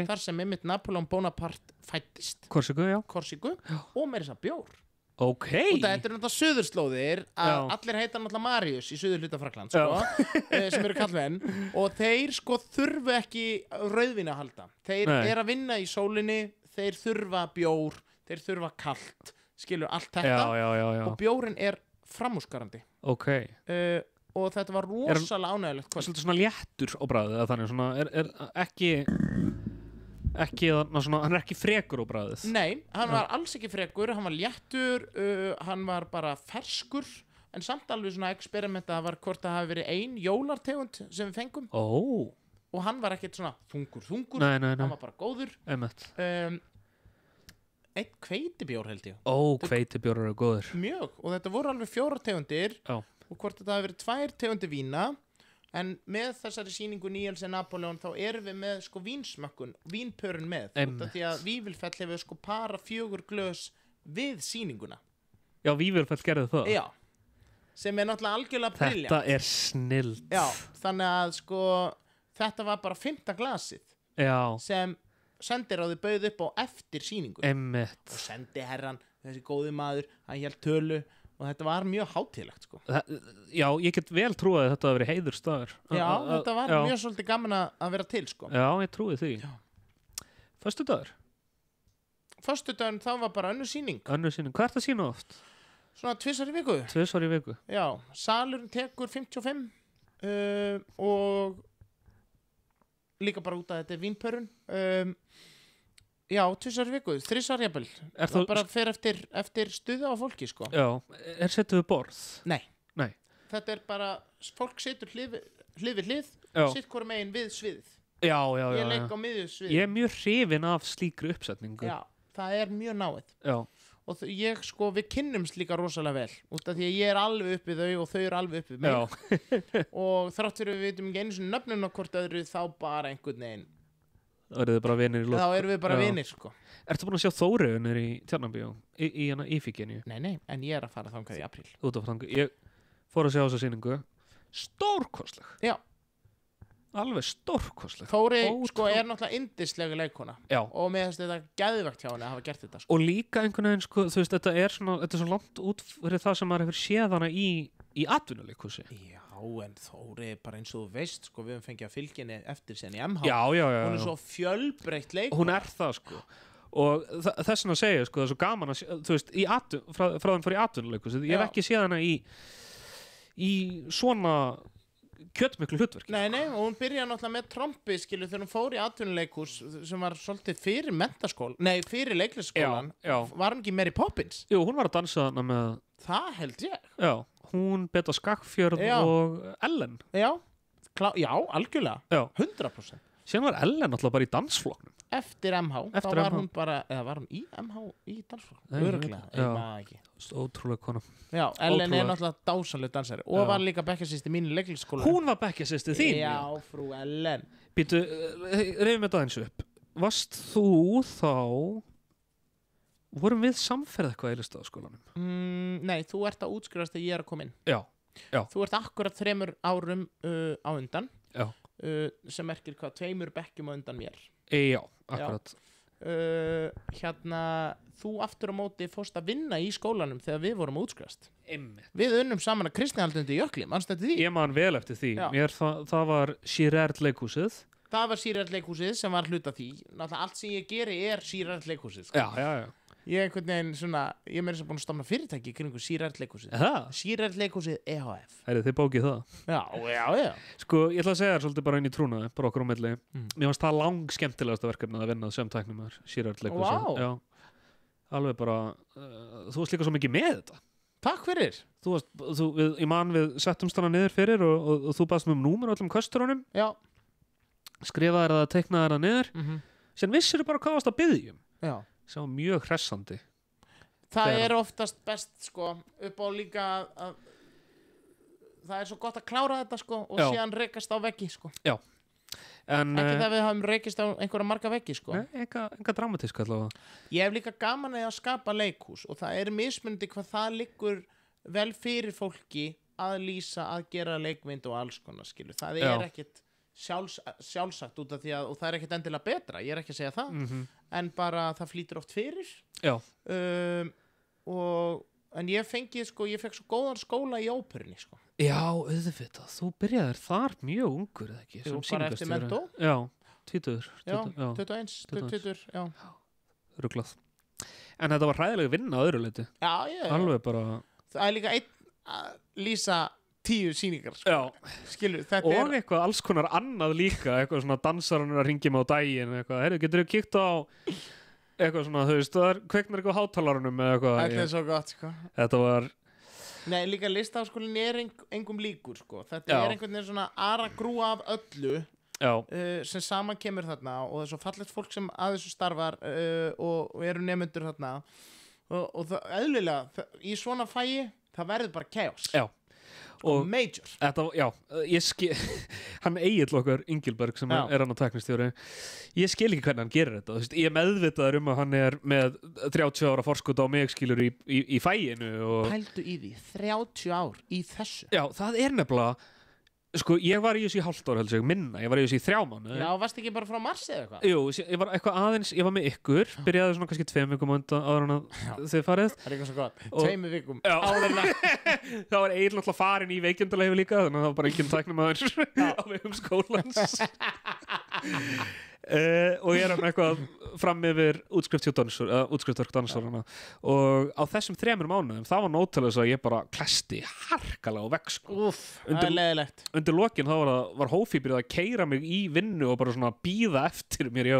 Þar sem einmitt Napoleon Bonaparte fættist. Korsíku. Og með þessa bjór. Og þetta er náttúrulega suðurslóðir að allir heita náttúrulega Marius í suðurhluta Frakklands, sko, sem eru kallmenn. Og þeir, sko, þurfu ekki rauðvín að halda. Þeir eru að vinna í sólinni, þeir þurfa bjór. Þeir þurfa kalt, skilur allt þetta og bjórin er framúskarandi. Og þetta var rosalega ánægilegt kvöld. Svolítið svona léttur á bragðið, að þannig svona er ekki svona, hann er ekki frekur á bragðið. Nei, hann var alls ekki frekur, hann var léttur, hann var bara ferskur, en samt alveg svona experimenta var hvort það hafi verið ein jólartegund sem við fengum. Og hann var ekkert svona þungur, nei. Hann var bara góður. Einn hveitibjór held ég. Hveitibjórar eru góður. Mjög, og þetta voru alveg 4 tegundir og hvort þetta hafi verið 2 tegundir vína en með þessari sýningu Niels Napoleon þá erum við með sko vínsmökkun, vínpörun með því að Vífilfell hefur sko para 4 glös við sýninguna. Já, Vífilfell gerði það. Já, sem er náttúrulega algjörlega brilljant. Þetta er snillt. Já, þannig að sko þetta var bara 5. glasið sem sendiráði bauð upp á eftir sýningu og sendiherran, þessi góði maður hann hélt tölu og þetta var mjög hátíðlegt, sko. Já, ég get vel trúið að þetta hafi verið heiðurstaður. Já, þetta var mjög svolítið gaman að vera til, sko. Já, ég trúið því. Föstudagur? Föstudagurinn, þá var bara önnur sýning. Hvað er það að sýna oft? Svona 2 í viku. 2 í viku? Já, salurinn tekur 55 og líka bara út að þetta er vínpörun. Já, 2 í viku, 3 jafnvel. Það bara fer eftir stuða á fólki, sko. Já, settu við borð? Nei. Þetta er bara, fólk situr hlið við hlið, sitt hvora megin við sviðið. Já. Ég leik á miðju sviðið. Ég er mjög hrifinn af slíkri uppsetningu. Já, það er mjög náið. Já. Og við kynnumst líka rosalega vel út af því að ég er alveg upp við þau og þau eru alveg upp við mig. Og þrátt fyrir við vitum ekki einu svona nöfnum og hvort öðru þá bara einhvern veginn. Þá eru þið bara vinir í lok. Þá erum við bara vinir, sko. Ertu búin að sjá Þóriðunir í Tjarnarbíó? Í hana Ífíkinju? Nei, en ég er að fara þangað í apríl. Út af þangað. Ég fór að sjá þessa sýningu. Stórkostleg. Já. Alveg stórkostleg. Þóri, sko, er náttúrulega yndislega leikona. Já. Og með þess að þetta geðvegt hjá henni að hafa gert þetta, sko. Og líka einhvern veginn, sko, þú veist, þetta er svo langt út fyrir það sem maður hefur séð hana í atvinnuleikhúsi. Já, en Þóri er bara eins og þú veist, sko, við höfum fengið að fylgja henni eftir sen í MH. Já. Hún er svo fjölbreytt leikona. Hún er það, sko. Og þess vegna segja, sko, það er svo gaman að, þú veist, frá þann fór í atvinnuleikhúsi. Ég hef ekki séð hana í svona kjötmiklu hlutverki. Nei, og hún byrjaði náttúrulega með trompi, skilu, þegar hún fór í atvinnuleikhús sem var svolítið fyrir menntaskóla, nei, fyrir leiklisskólan. Já. Var hún ekki Mary Poppins? Jú, hún var að dansa þarna með, Það held ég. já, hún Beta Skagfjörð Já. og Ellen. Já, algjörlega, Já. 100%. Síðan var Ellen alltaf bara í dansflokknum. Eftir MH, þá Eftir var MH. hún bara, eða var hún í MH í dansflokk? Nei, Örugglega, já. ég maður ekki. Ótrúlega kona. Já, Ellen er Ótrúlega. náttúrulega dásanleg dansari og Já. var líka bekkjarsýsti mínu leiklisskóla. Hún var bekkjarsystir þín. Já, frú Ellen. Býtu, reyfum þetta eins upp. Varst þú þá, vorum við samferð eitthvað í listaháskólanum? Nei, þú ert að útskrifast þegar ég er að koma inn. Já. Þú ert akkurat 3 árum á undan, Já. sem merkir hvað 2 bekkjum á undan mér. Já, akkurat. Þú aftur á móti fórst að vinna í skólanum þegar við vorum að útskrifast. Einmitt. Við unnum saman að kristnihaldundi Jökli, mannstu eftir því? Ég man vel eftir því. Já. Það var Girard leikhúsið. Það var Sýrart leikhúsið sem var hluta því. Náttúrulega allt sem ég geri er Sýrart leikhúsið. Sko. Já. Ég er einhvern veginn svona, ég er meira sem búin að stofna fyrirtæki í kringu Sýrart leikhúsið. Það? Sýrart leikhúsið EHF. Þið bókið það. Já. Sko, ég ætla að segja þér svolítið bara inn í trúnaði, bara okkur á milli. Mér fannst það lang skemmtilegasta verkefni að vinna sem tæknumar, Girard leikhúsið. Vá. Já. Alveg bara, þú varst líka svo mikið með þetta. Takk fyrir. Ég man við settumst hana niður fyrir og þú baðst mig númer á öllum kösturunum, Já. skrifaðir það, teiknaðir það niður, sem vissir bara hvað varst að biðja um. Já. Sem var mjög hressandi. Það Þegar- er oftast best, sko, upp á líka að það er svo gott að klára þetta, sko, og Já. síðan rekast á veggi, sko. En, Ekki það við hafum rekist á einhverja marga veggi, sko. enga dramatísk allavega. Ég hef líka gaman að skapa leikhús og það er mismunandi hvað það liggur vel fyrir fólki að lýsa, að gera leikmynd og alls konar, skilu. Það er Já. ekkit sjálfsagt út af því að, og það er ekkit endilega betra, ég er ekki að segja það, en bara það flýtur oft fyrir. Já. En ég fekk svo góðan skóla í óperunni, sko. Já, auðvitað, þú byrjaðir þar mjög ungur, eða ekki? Jú, bara eftir mentó. Já, 20. Já, 21, 20, já. Ruglað. En þetta var hræðilega vinna að öðru leiti. Já, Alveg bara... það er líka einn að lýsa 10 sýningar, sko. Já. Skilur, þetta Og eitthvað alls konar annað líka, eitthvað svona dansarinn að ringi mig á daginn, eitthvað, heyrðu, getur þú kíkt á eitthvað svona, þú veist, það er kveiknar eitthvað á hátalarunum eða eitthvað. Þetta er svo gott, sko. Þetta var... Nei, líka listaháskólinn er engum líkur, sko. Þetta Já. er einhvern veginn svona ara grúa af öllu Já. sem saman kemur þarna og það er svo fallegt fólk sem að þessu starfar og eru nemendur þarna og það, eðlilega, í svona fæi það verður bara chaos. Já. Og major. þetta, já, hann Egill okkar Ingilberg sem Já. er hann á tæknistjóri, ég skil ekki hvernig hann gerir þetta, þú veist, ég er meðvitaður að hann er með 30 ára forskot á mig, skilur, í fæinu og... Pældu í því, 30 ár í þessu. Já, það er nefnilega, sko, ég var í þessu í hálft ár, heldur ég, minna, ég var í þessu í 3 mánuði. Já, varst ekki bara frá Mars eða eitthvað? Jú, ég var eitthvað aðeins, ég var með ykkur, byrjaði svona kannski 2 vikum áður en að þið farið. Það er eitthvað svo gott, Og- 2 vikum Já. áður en að Það var Egill náttúrulega farin í veikjöndaleifu líka, þannig að það var bara enginn tæknumæður á vegum skólans. Og ég er hann eitthvað fram yfir útskriftark dansarana og á þessum 3 mánuðum það var nótalega svo að ég bara klesti harkalega á vegg, sko. Úff, það er leiðilegt. Undir lokin þá var Hófí byrjað að keyra mig í vinnu og bara svona býða eftir mér.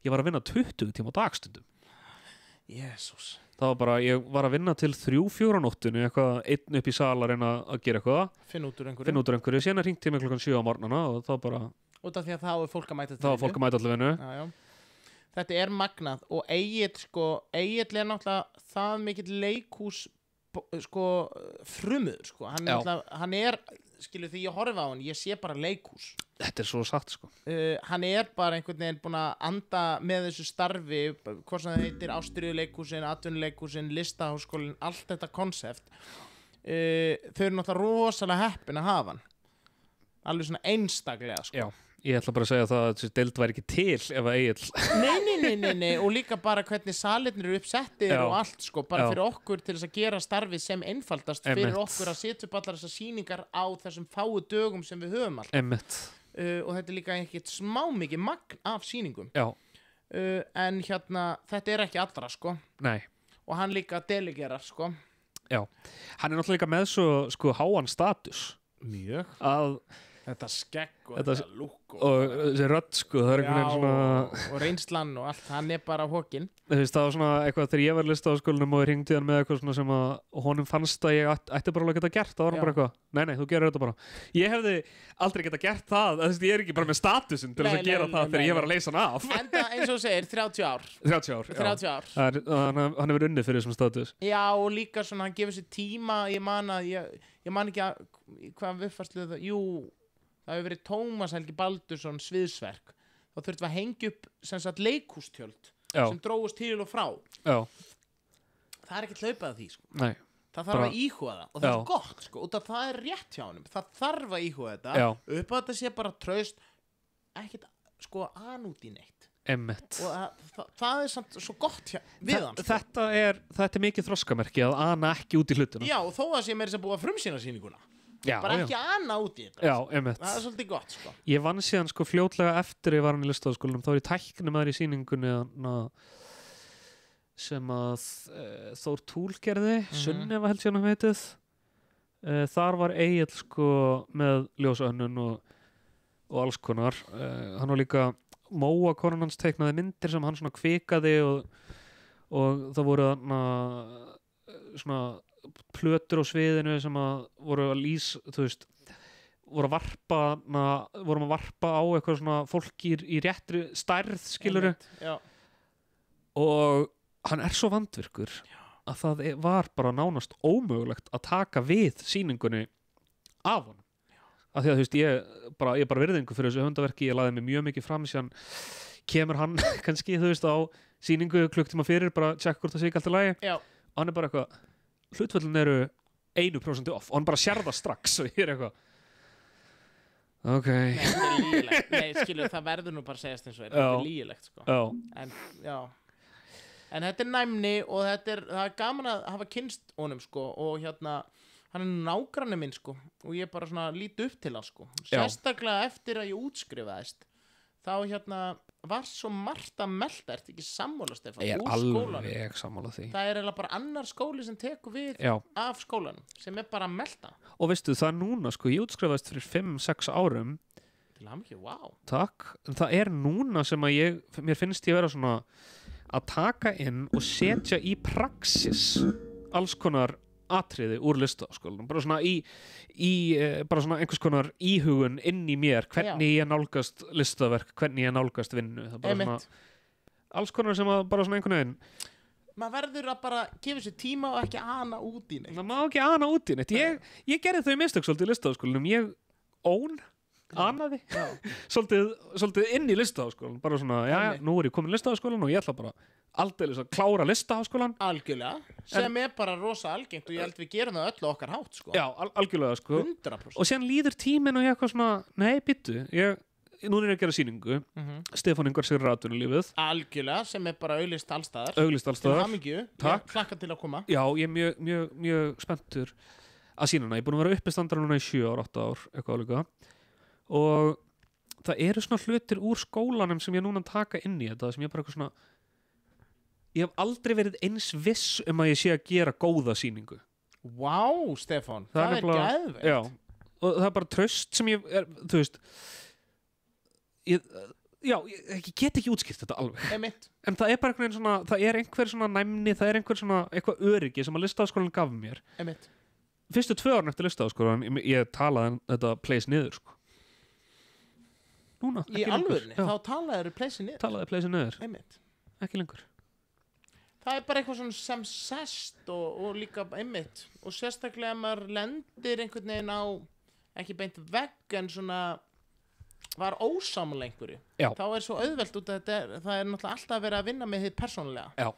Ég var að vinna 20 tíma á dagstundum. Jésús. Það var bara, ég var að vinna til 3-4 á nóttunni, eitthvað einn upp í sal að reyna að gera eitthvað, Finn út úr einhverju. finna út úr einhverju, síðan hringti ég mig klokkan 7 á morgnana og þá bara, Út af því að þá er fólk að mæta til þá var fólk að mæta allir vinnu. Já. Þetta er magnað og Egill er náttúrulega það mikill leikhús frumuður, sko. Hann er, skilur, því ég horfa á hann, ég sé bara leikhús. Þetta er svo satt, sko. Hann er bara einhvern veginn búinn að anda með þessu starfi, hvort sem það heitir Ástríðuleikhúsin, Atvinnuleikhúsin, Listaháskólinn, allt þetta konsept. Þau eru náttúrulega rosalega heppin að hafa hann. Alveg svona einstaklega, sko. Já, ég ætla bara að segja það að þessi deild væri ekki til ef að Egill. Nei, og líka bara hvernig salirnir eru uppsettir Já. og allt, sko, bara Já. fyrir okkur til þess að gera starfið sem einfaldast fyrir Einmitt. okkur að setja upp allar þessar sýningar á þessum fáu dögum sem við höfum allt. Einmitt. Og þetta er líka ekkert smá mikið magn af sýningum. Já, En hérna, þetta er ekki allra, sko. nei. Og hann líka delegerar, sko. Já. Hann er náttúrulega líka með svo, sko, háan status Mjög. að Þetta skegg og Þetta- þetta lúk og þessi rödd sko, það er einhvern veginn svona og reynslan og allt, hann er bara hókin. þú veist, það var svona eitthvað þegar ég var lista á skólanum og ég hringdi hann með eitthvað svona sem að og honum fannst að ég ætti bara alveg að geta gert það var hann Já. bara eitthvað, nei, þú gerir þetta bara ég hefði aldrei geta gert það þú veist, ég er ekki bara með statusin til þess að gera það þegar ég var að leysa hann af Enda eins og þú segir, 30 ár. 30 ár, 30 ár. hann hefur unnið fyrir þessum status Já, og líka svona, hann gefur sér tíma, ég man ekki að, hvað viðfarslu það, jú, það hefur verið Tómas Helgi Baldursson sviðsverk. Þá þurftum við að hengja upp, sem sagt, leikhústjöld já, sem dróðust til og frá. já, Það er ekkert hlaupað að því, sko. nei, Það þarf Bara- að íhuga það og það Já. er gott, sko, út af það er rétt hjá honum. Það þarf að íhuga þetta, Já. upp að þetta sé bara traust, ekkert, sko, anút í neitt. emmitt Og það er samt svo gott við hann, sko. þetta er mikið þroskamerki að ana ekki út í hlutuna Já, og þó að sé meira sem búið að frumsýna sýninguna. já, Bara já. ekki ana út í þetta. Já, emmitt Það er svolítið gott, sko. Ég vann síðan sko fljótlega eftir ég var hann í listaháskólanum þá er ég tæknumæður í sýningunni sem að Þór Túl gerði Sunneva held síðan að heitið þar var Egill sko með ljósahönnun og alls konar hann var líka Móa konan hans teiknaði myndir sem hann svona kvikaði og það voru svona plötur á sviðinu sem að voru að þú veist vorum að varpa á eitthvað svona fólk í réttri stærð skiluru Einmitt, já. og hann er svo vandvirkur að það var bara nánast ómögulegt að taka við sýningunni af honum af því að þú veist ég bara virðingu fyrir þessu höfundaverki ég laði mig mjög mikið fram síðan kemur hann kannski þú veist á sýningu klukktíma fyrir bara tjekka hvort það sé ekki allt í lagi Já. og hann er bara eitthvað hlutföllin eru 1% off og hann bara sér það strax og ég er eitthvað ok Nei, þetta er lýgilegt. Nei, skilur, það verður nú bara að segjast eins og þetta er lýgilegt, sko. já, En, já. En þetta er næmni og það er gaman að hafa kynst honum, sko, og hérna, hann er nágranni minn, sko, og ég bara svona líti upp til hann, sko. Já. Sérstaklega eftir að ég útskrifaðist, þá hérna var svo margt að melda, ertu ekki sammála, Stefán, ég er úr skólanum. alveg sammála því Það er eiginlega bara annar skóli sem tekur við já af skólanum, sem er bara að melda. og veistu það er núna sko ég útskrifaðist fyrir 5-6 árum Til hamingju, wow. takk en það er núna sem að mér finnst ég vera svona að taka inn og setja í praxis alls konar atriði úr listaháskólanum bara svona bara svona einhvers konar íhugun inn í mér hvernig ég nálgast listaverk hvernig ég nálgast vinnu það er bara Einmitt. svona alls konar sem að bara svona einhvern veginn Maður verður að bara gefa sér tíma og ekki ana út í neitt. það má ekki ana út í neitt ég gerði þau mistök svolítið í listaháskólanum ég anaði svolítið inn í listaháskólan bara svona, já, nú er ég komin í listaháskólan og ég ætla bara aldeilis að klára listaháskólan Algjörlega, sem er bara rosa algengt og ég held við gerum það öllu okkar hátt, sko. já, algjörlega sko 100%. og síðan líður tíminn og ég eitthvað svona nei, byttu, nú er ég að gera sýningu Stefán Ingvar sér atvinnulífið Algjörlega, sem er bara auglist allstaðar. auglist alls Til staðar hamingju, Takk. ég hlakka til að koma. já, ég er mjög spenntur að sína hana, ég er búin að vera uppistandar núna í 7 ár, 8 ár, eitthvað líka og það eru svona hlutir úr skólanum sem ég núna taka inn í þetta sem ég bara eitthvað svona ég hef aldrei verið eins viss að ég sé að gera góða sýningu Vá, Stefán, það er nefnilega- geðveikt. já, og það er bara traust sem ég er, þú veist ég get ekki útskýrt þetta alveg Einmitt. en það er bara einhvern veginn svona það er einhver svona næmni, það er einhver svona eitthvað öryggi sem að listaháskólan gaf mér Einmitt. fyrstu 2 árin eftir listaháskólan ég talaði þetta place niður sko. núna, Í ekki lengur alvörni, þá talaður pleysi niður. talaði place niður, Einmitt. ekki lengur Það er bara eitthvað svona sem sest og líka einmitt og sérstaklega ef maður lendir einhvern veginn á ekki beint vegg en svona var ósamlega einhverju Já. þá er svo auðvelt út að það er náttúrulega alltaf að vera að vinna með þitt persónulega já,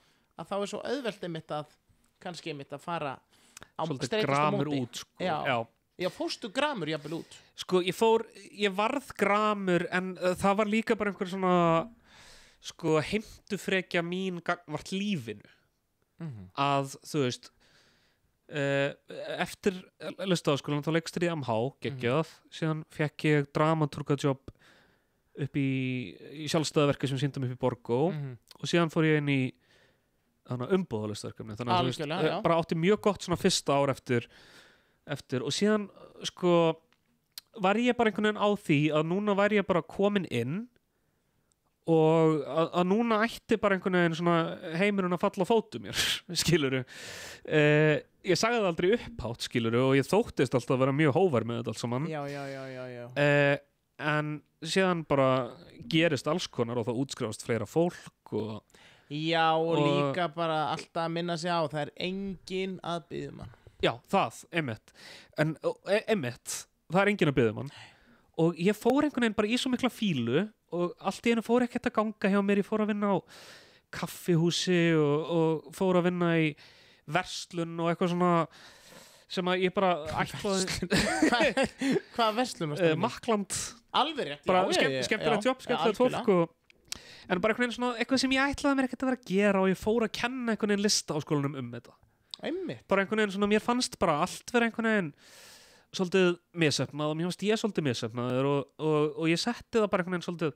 að þá er svo auðvelt einmitt að kannski einmitt að fara á svolítið streitast á gramur móti. út sko. Já. Já, fórstu gramur jafnvel út Sko, ég varð gramur en það var líka bara einhver svona sko, heimtufrekja mín gagvart lífinu að, þú veist eftir listaháskólan þá leikstur ég MH, geggjað síðan fekk ég dramatúrkajobb upp í sjálfstæðaverki sem sýndum upp í Borgó og síðan fór ég inn í umbúðalistarverkefni þannig að þú Algjörlega, já. bara átti mjög gott svona fyrsta ár eftir og síðan sko var ég bara einhvern veginn á því að núna væri ég bara komin inn og að núna ætti bara einhvern veginn svona heimurinn að falla á fótum mér, skilurðu. Ég sagði það aldrei upphátt, skilurðu, og ég þóttist alltaf að vera mjög hóvar með þetta allt saman. Já. En síðan bara gerist alls konar og það útskrifast fleira fólk og Já, og líka bara alltaf að minna sig á, það er engin að biðja mann. já, það, einmitt. Einmitt, það er enginn að biðja mann. Og ég fór einhvern veginn bara í svo mikla fílu og allt í einu fór ekkert að ganga hjá mér. Ég fór að vinna á kaffihúsi og fór að vinna í verslun og eitthvað svona sem að ég bara ætlaði Hvað verslun varstu? Makland, Alveg rétt, bara já, skemmtilegt jobb, skemmtilegt fólk en bara einhvern veginn svona eitthvað sem ég ætlaði mér ekkert að vera að gera og ég fór að kenna einhvern veginn lista á skólanum þetta. Einmitt. Bara einhvern veginn svona, mér fannst bara allt vera einhvern veginn svolítið misefnað og mér fannst ég svolítið misefnaður og ég setti það bara einhvern veginn svolítið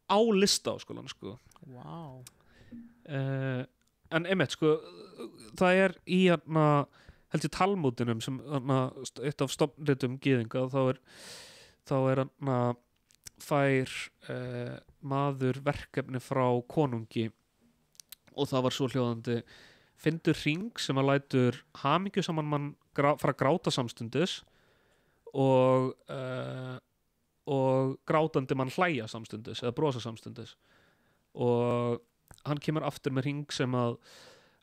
á lista á skólan, sko. Vá. En einmitt, sko, það er í hérna, held ég Talmúdinum sem hérna, eitt af stofnritum gyðinga, þá er hérna fær maður verkefni frá konungi og það var svo hljóðandi: fyndu hring sem að lætur hamingjusaman mann fara að gráta samstundis og grátandi mann hlæja samstundis eða brosa samstundis, og hann kemur aftur með hring sem að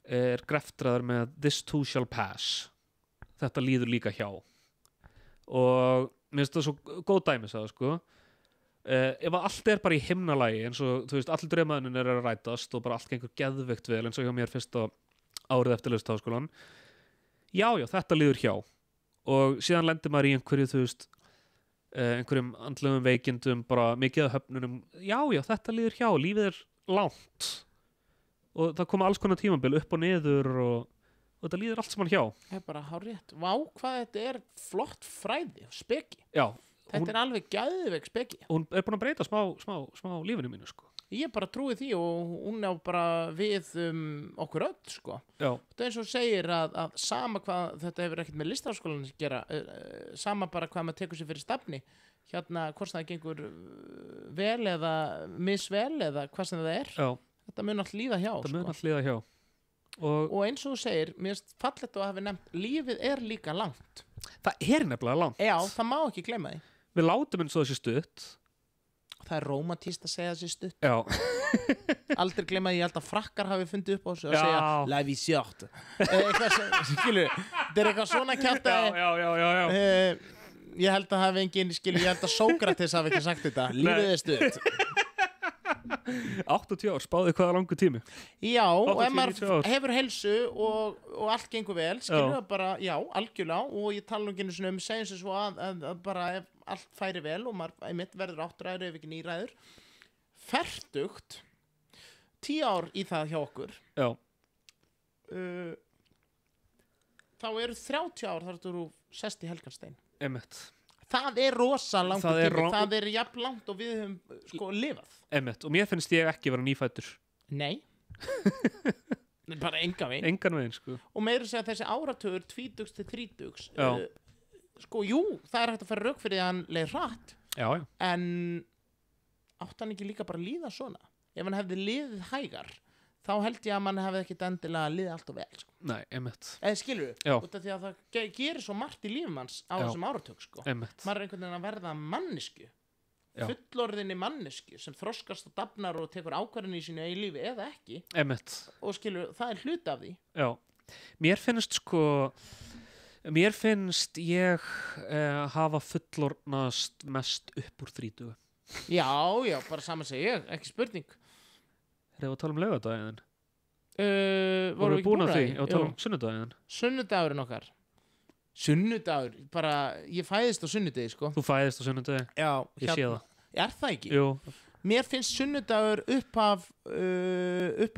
er greftraður með "this too shall pass", þetta líður líka hjá. Og mér finnst það svo góð dæmis að sko, ef að allt er bara í himnalagi eins og þú veist, allir draumaðurinn er að rætast og bara allt gengur geðveikt vel eins og hjá mér fyrsta árið eftir Listaháskólann, já, þetta líður hjá og síðan lendir maður í einhverju, þú veist, einhverjum andlegum veikindum, bara mikið af höfnunum, já, þetta líður hjá, lífið er langt og það koma alls konar tímabil upp og niður og þetta líður allt saman hjá. Það er bara hárrétt. Vá, hvað þetta er flott fræði, speki. Já. Þetta er alveg gæðveik speki. Hún er búin að breyta smá lífinu mínu, sko. Ég bara trúi því og hún á bara við okkur öll, sko. Já. Þetta er eins og segir að sama hvað, þetta hefur ekkert með Listaháskólann að gera, sama bara hvað maður tekur sér fyrir stafni, hérna hvort það gengur vel eða misvel eða hvað sem það er. Já. Þetta mun allt líða hjá, þetta mun allt líða hjá. Og eins og þú segir, mér finnst fallegt að hafa nefnt, lífið er líka langt. Það er nefnilega langt. Já, það má ekki gleyma því. Við látum eins og þessi stutt. Það er rómantískt að segja þessi stutt. Já. Aldrei gleyma því, ég held að frakkar hafi fundið upp á þessu að segja "la vie short". Eitthvað sem, skilur, þetta er eitthvað svona kjaftaði. Já. Ég held að hafi engin, skilur, ég held að Sókrates hafi ekki sagt þetta. Lífið er stutt. 80 ár, spáði hvaða langur tími. Já, og ef 80 maður hefur heilsu og allt gengur vel, skilur það bara, já, algjörlega, og ég tala nú ekki einu sinni segjum sem svo að bara ef allt færi vel og maður einmitt verður 8 ræður ef ekki 9 ræður, fertugt 10 ár í það hjá okkur. Já. Þá eru 30 ár þar þú sest í Helgarstein. Einmitt. Það er rosa langt Það er það er jafn langt og við höfum sko lifað. Einmitt, og mér finnst ég ekki vera nýfættur. Nei. Bara engan veginn. Engan veginn, sko. Og meira segja þessi áratugur 20 til 30 Já. Sko, jú, það er hægt að fara rauk fyrir því að hann leið hratt. Já. En átt hann ekki líka bara að líða svona? Ef hann hefði liðið hægar, þá held ég að mann hefði ekkit endilega liðið allt og vel, sko. Nei, einmitt. Skilur Já. út af því að það gerir svo margt í lífum hans á þessum áratug, sko. Einmitt. Maður er einhvern veginn að verða mannesku. Já. Fullorðinni mannesku sem þroskast og dafnar og tekur ákvarðin í sínu eigin lífi eða ekki. Einmitt. Og skilur, það er hluti af því. Já. Mér finnst ég hafa fullorðnast mest upp úr 30. Já, bara saman segi ég, ekki spurning. Erum við að tala um laugardaginn? Vorum við ekki búin að því? Já, tala um sunnudaginn. Sunnudagurinn okkar. Sunnudagur, bara, ég fæðist á sunnudegi, sko. Þú fæðist á sunnudagi? Já, Ég sé það. Er það ekki? Jú. Mér finnst sunnudagur upp á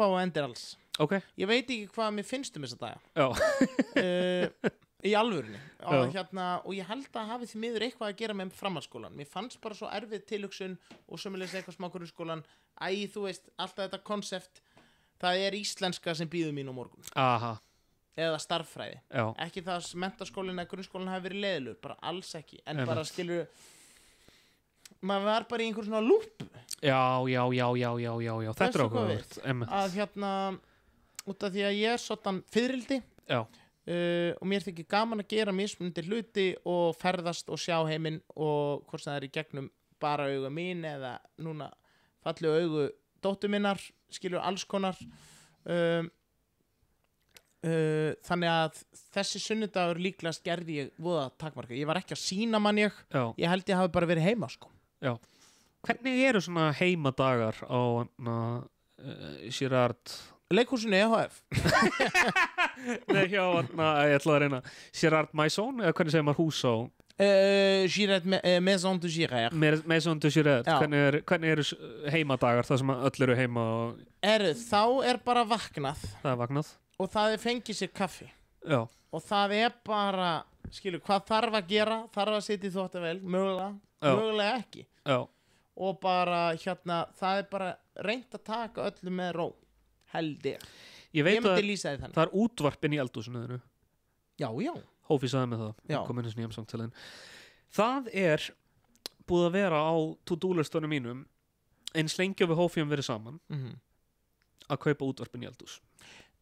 og endir alls. Ok. Ég veit ekki hvað mér finnst þessa daga. Já. Í alvörunni. Og ég held að hafi því miður eitthvað að gera með framhaldsskólan. Mér fannst bara svo erfið tilhugsun og sömuleiðis eitthvað smá grunnskólan. Þú veist, alltaf þetta konsept, það er íslenska sem býður mín á morgun. Aha. eða starffræði Já, ekki það að menntaskólinn eða grunnskólinn hafi verið leiðilegur, bara alls ekki en Einmitt. bara skilur maður var bara í einhver svona lúpp já, þetta er Veistu hvað áhugavert einmitt. að út af því að ég er svona fyririldi Já, og mér þykir gaman að gera mismunandi hluti og ferðast og sjá heiminn og hvort sem það er í gegnum bara augu mín eða núna fallegu augu dóttur minnar skilur alls konar þannig að þessi sunnudagur líklegast gerði ég voða takmarka, ég var ekki að sýna mann ég held ég hafi bara verið heima sko. Hvernig eru svona heimadagar á Girard Leikhúsinu EHF Nei, hjá, ég ætla að reyna Girard Maison, eða hvernig segir maður hús á Girard, Maison de Girard Maison de Girard, Já. hvernig eru heimadagar þar sem öll eru heima og Þá er bara vaknað það er vagnað og það er fengið sér kaffi Já, og það er bara skilur, hvað þarf að gera þarf að sitja í þvottavél, Já. mögulega ekki já, og bara það er bara reynt að taka öllu með ró held ég ég veit myndi að lýsa því þannig það er útvarpin í eldhúsinu þínu. já, Hófi sagði með það, Já. kom inn í heimsamtælin. Það er búið að vera á to-do-listunum mínum eins lengi og við Hófíum verið saman að kaupa útvarpin í eldhús.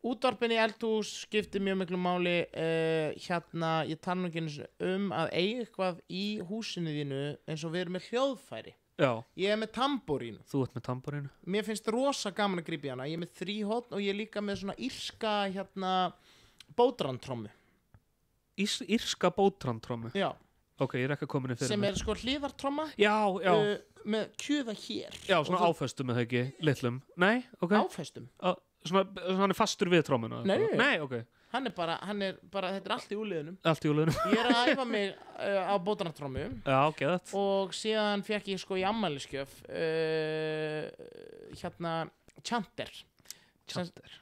Útvarpin í eldhús skiptir mjög miklu máli ég tala nú ekki einu sinni að eiga eitthvað í húsinu þínu eins og við erum með hljóðfæri Já, ég er með tamborínu þú ert með tamborinu. mér finnst rosa gaman að grípa í hana ég er með 3 horn og ég er líka með svona írska bótrandtrommu Írska bótrandtrommu. já, Ok, ég er ekki að koma inn fyrir sem mig. er sko hlíðartromma Já, með kjöða hér já, svona og áfestu með það ekki, litlum. Nei, ok. áfestum Svona hann er fastur við trommuna. Nei. Ok. hann er bara, þetta er allt í úliðunum Allt í úrleðinu. ég er að æfa mig á bótrandtrommu Já, geðað. og síðan fekk ég sko í ammæliskjöf Chanter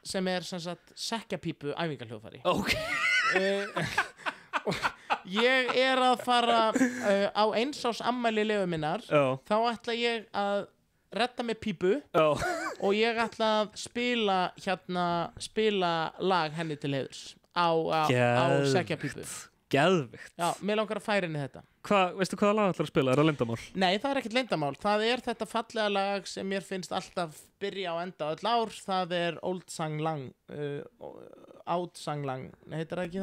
sem er sem sagt sekkjapípu æfingarhljóðfæri Ok. ég er að fara á einsás ammæli lefu minnar Já, þá ætla ég að redda með pípu já. og ég ætla að spila lag henni til heiðurs á sekkjapípu Geðvikt. já, mér langar að færa henni þetta Veistu hvaða lag ætlar að spila? Er það leyndamál? nei, það er ekkert leyndamál, það er þetta fallega lag sem mér finnst alltaf byrja og enda öll ár, það er Old Sang Lang Out Sang Lang, heitir það ekki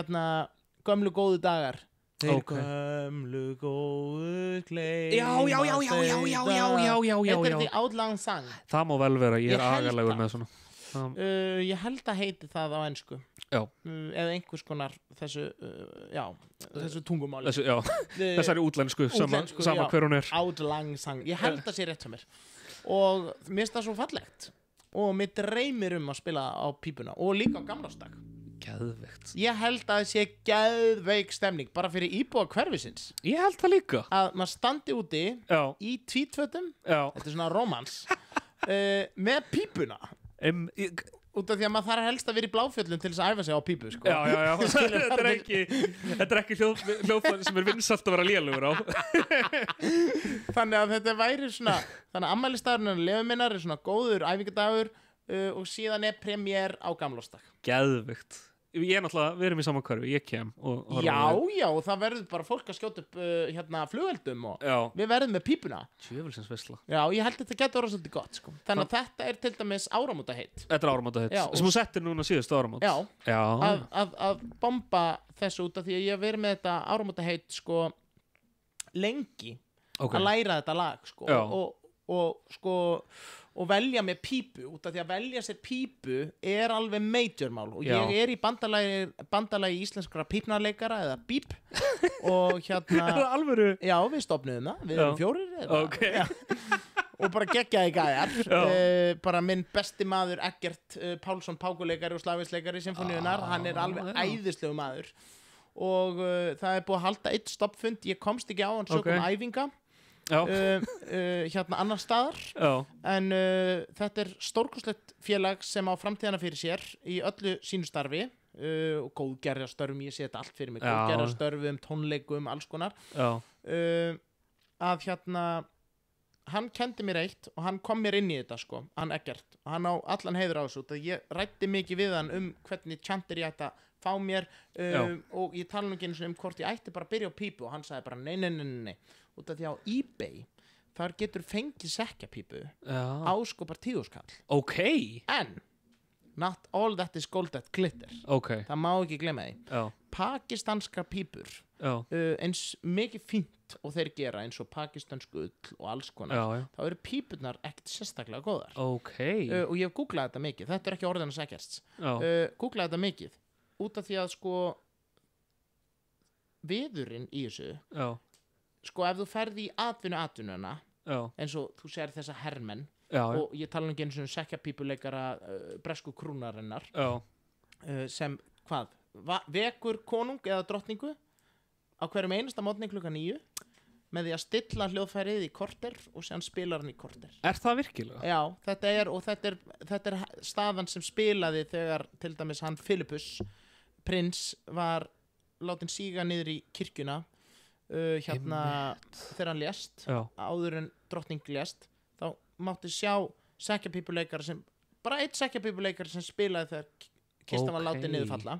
það gömlu góðu dagar þeir Ok. gömlu góðu klein Já. þetta er því Out Lang Sang Það má vel vera, ég Ég er held agalegur það. með svona. ég held að heiti það á ensku Já. eða einhvers konar þessu tungumáli Þessu, já. Þessari útlensku, sama já. hver hún er. Out Lang Sang, ég held að sé rétt hjá mér og mér finnst það svo fallegt og mér dreymir að spila á pípuna og líka á gamlársdag Geðvikt. ég held að það sé geðveik stemning bara fyrir íbúa hverfisins Ég held það líka. að maður standi úti Já, í tvítfötum já. þetta er svona romans með pípuna út af því að maður þarf helst að vera í Bláfjöllum til þess að æfa sig á pípu sko. Já. Þetta er ekki hljóðfæri sem er vinsalt að vera lélugur á. þannig að þetta væri svona þannig að ammælistagurinn lefu minnar er svona góður æfingadagur og síðan er premjér á gamlársdag Geðvikt. Ég er náttúrulega, við erum í saman hverfi, ég kem og horfum á þig. já, og það verður bara fólk að skjóta upp flugeldum og Já. við verðum með pípuna Tjöfulsins veisla. já, ég held að þetta getur orðið svolítið gott sko. þannig að þetta er til dæmis áramótaheitt Þetta er áramótahitt. Já, Sem þú settir núna síðustu áramót. já, Já. að bomba þessu út af því að ég hef verið með þetta áramótaheitt sko lengi Ok. að læra þetta lag sko Já. og velja með pípu út af því að velja sér pípu er alveg major mál og Já. ég er í bandalagi íslenskra pípnarleikara eða bíp og Er það alvöru? já, við stofnuðum það, við erum 4 Ok. og bara geggjaði gæjar bara minn besti maður Eggert Pálsson pákuleikari og slavinsleikari sinfoníunar, hann er alveg æðislegu maður og það er búið að halda 1 stoppfund, ég komst ekki á hann sökum æfinga Já. annar staðar Já. en þetta er stórkostlegt félag sem á framtíðana fyrir sér í öllu sínu starfi og góðgerðarstörfum, ég sé þetta allt fyrir mig Já. góðgerðarstörfum, tónleikum, alls konar Já. að hann kendi mér eitt og hann kom mér inn í þetta sko, hann Eggert og hann á allan heiður á þessu út að ég ræddi mikið við hann hvernig tjantir ég ætti að fá mér og ég tala nú ekki einu sinni hvort ég ætti bara að byrja á pípu og hann sagði bara nei út af því á eBay þar getur fengið sekkjapípu á sko bara 10 skall en not all that is gold that glitter það má ekki glemma því pakistanskar pípur eins mikið fínt og þeir gera eins og pakistansku ull og alls konar þá eru pípurnar ekkert sérstaklega góðar og ég hef googlað þetta mikið þetta er ekki orðin að sækjast googlað þetta mikið út af því að sko viðurinn í þessu sko ef þú ferði í atvinnuna eins og þú sér þessa hermenn og ég tala ekki eins og sekkjapípuleikara bresku krúnarinnar sem hvað vekur konung eða drottningu á hverjum einasta mótni klukkan 9 með því að stilla hljóðfærið í korter og séðan spilar hann í korter það virkilega? Já, þetta er staðan sem spilaði þegar til dæmis hann Filippus prins var látin síga niður í kirkjuna þegar hann lést áður en drottning lést þá mátti sjá sekkjapípuleikara sem bara einn sekkjapípuleikari sem spilaði þegar kistan var látið niður falla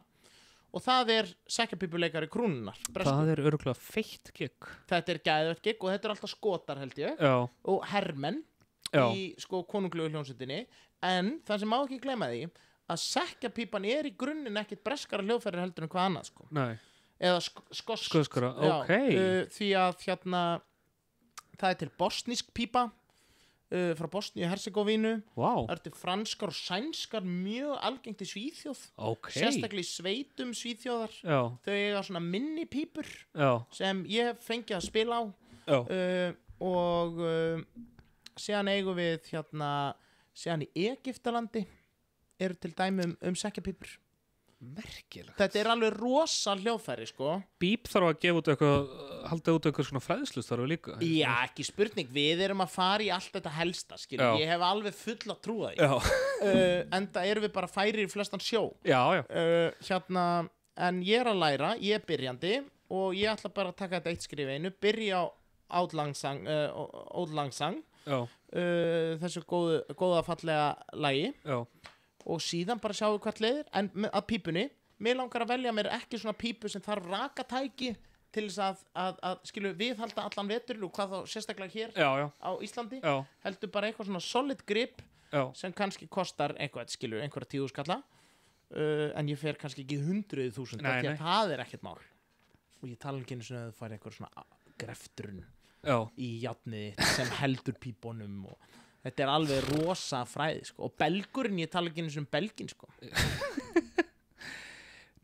og það er sekkjapípuleikari krúnunar það er örugglega feitt gigg þetta er gæðvett gigg og þetta er alltaf skotar held ég og hermenn í sko konunglegu hljómsveitinni en það sem má ekki gleyma því að sekkjapípan er í grunninn ekkit breskara hljóðfæri heldur en hvað annað sko eða skoskara því að það er til bosnísk pípa frá Bosníu og Herzegovínu það er til franskar og sænskar mjög algengt í Svíþjóð sérstaklega í sveitum Svíþjóðar þau eiga svona minni pípur sem ég hef fengið að spila á og síðan eigum við síðan í Egyptalandi eru til dæmi sekkjapípur merkilegt þetta er alveg rosa hljóðfæri sko Bíp þarf að gefa út eitthvað halda út eitthvað svona fræðslustarf líka já ekki spurning við erum að fara í allt þetta helsta ég hef alveg full að trúa því enda erum við bara færir í flestan sjó en ég er að læra ég er byrjandi og ég ætla bara að taka þetta eitt skrif einu byrja á Old Lang Syne þessu góða fallega lagi og síðan bara sjáum við hvað leiðir en að pípunni, mér langar að velja mér ekki svona pípu sem þarf rakatæki til þess að skilu viðhalda allan veturinn og hvað þá sérstaklega hér á Íslandi heldur bara eitthvað svona solid grip sem kannski kostar einhverja 10 skalla en ég fer kannski ekki 100.000 því að það er ekkert mál og ég tala ekki einu sinni að það fær eitthvað svona greftrun í járnið sem heldur pípunum og þetta er alveg rosa fræði sko. Og belgurinn, ég tala ekki eins belgin sko.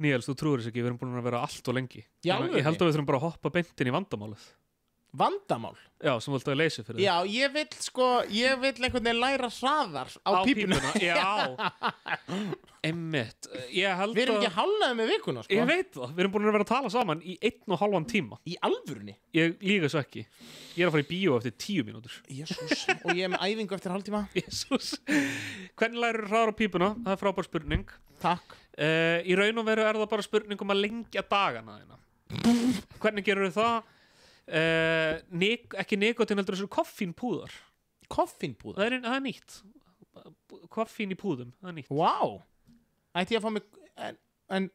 Níels, þú trúir þess ekki, við erum búin að vera allt og lengi ég held að við þurfum bara að hoppa beintin í vandamálið Vandamál? Já, sem þú vilt að leysa fyrir Já, ég vill einhvern veginn læra hraðar á pípuna Já, einmitt Við erum ekki hálnaði með vikuna sko. Ég veit það, við erum búin að vera að tala saman í 1,5 tíma Í alvörunni? Ég líka svo ekki Ég er að fara í bíó eftir 10 mínútur Jesús, og ég er með æfingu eftir hálftíma Jesús Hvernig lærir hraðar á pípuna? Það er frábær spurning Takk Í raun og veru er það bara spurning að lengja dagana þína Hvernig gerur það? Ekki nikotín heldur þessu koffínpúðar það er nýtt koffín í púðum, það er nýtt Vá, ætti ég að fá mig en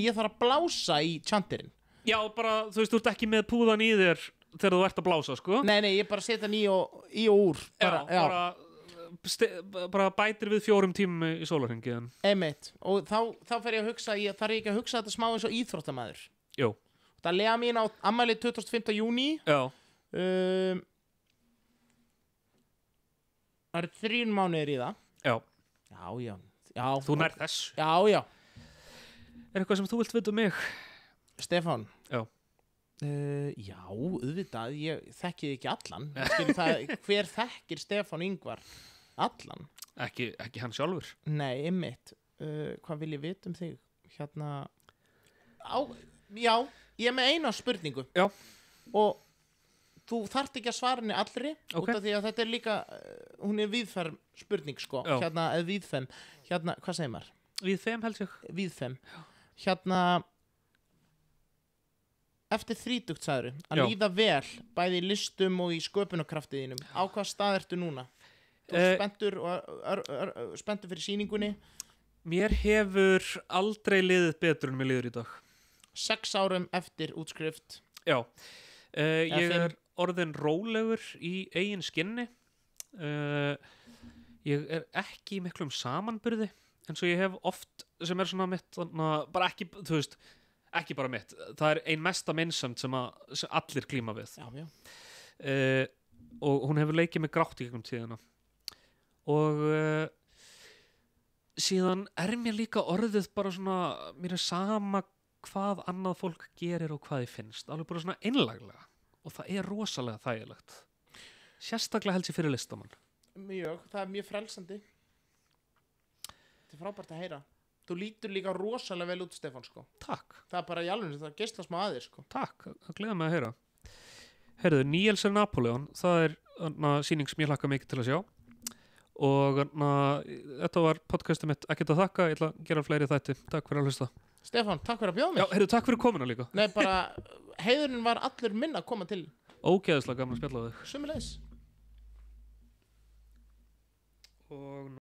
ég þarf að blása í tjantirinn Já, bara, þú veist, þú ert ekki með púðan í þér þegar þú ert að blása, sko Nei, ég bara setja hann í og úr bara bætir við 4 tímum í sólarhringi Einmitt, og þá fer ég að hugsa þarf ég ekki að hugsa þetta smá eins og íþróttamaður Jú Það lega mín á ammæli 25. júní það eru 3 mánuðir í það Já Þú nær þessu Já Er eitthvað sem þú vilt vita um mig? Stefán Já Já, auðvitað, ég þekki ekki allan Hver þekkir Stefán Ingvar allan? Ekki hann sjálfur Nei, einmitt Hvað vil ég vita um þig? Já, ég er með eina spurningu Já Og þú þarft ekki að svara henni allri út af því að þetta er líka hún er víðfæm spurning sko eða víðfæm, hvað segir maður? Víðfæm held ég Víðfæm eftir 30 sagður að líða vel bæði í listum og í sköpunarkraftiðinum á hvað stað ertu núna? spenntur spenntur fyrir sýningunni. Mér hefur aldrei liðið betur en mér liður í dag. 6 árum eftir útskrift. Já, ég fimm. er orðinn rólegur í eigin skinni. Ég er ekki í miklum samanburði eins og ég hef oft sem er svona mitt, bara ekki, þú veist, ekki bara mitt. Það er ein mesta meinsemd sem allir glíma við. Já. Og hún hefur leikið með grátt í gegnum tíðina. Og síðan er mér líka orðið bara svona, mér er sama hvað annað fólk gerir og hvað þið finnst, alveg bara svona einlaglega, og það er rosalega þægilegt, sérstaklega held ég fyrir listamann. Það er mjög frelsandi. Þetta er frábært að heyra. Þú lítur líka rosalega vel út, Stefán, sko. Takk. Það er bara í alveg, það geisla smá að þér, sko. Takk, það gleður mig að heyra. Heyrðu, Níels er Napoleon, það er sýning sem ég hlakka mikið til að sjá, og þetta var podcastið mitt, ekkert að þakka, ég ætla að gera fleiri þætti. Takk fyrir að hlusta. Stefán, takk fyrir að bjóða mér. Já, heyrðu, takk fyrir komuna líka. Nei, bara, heiðurinn var allur minn að koma til. Ógeðslega gaman að spjalla við þig. Sömuleiðis. Og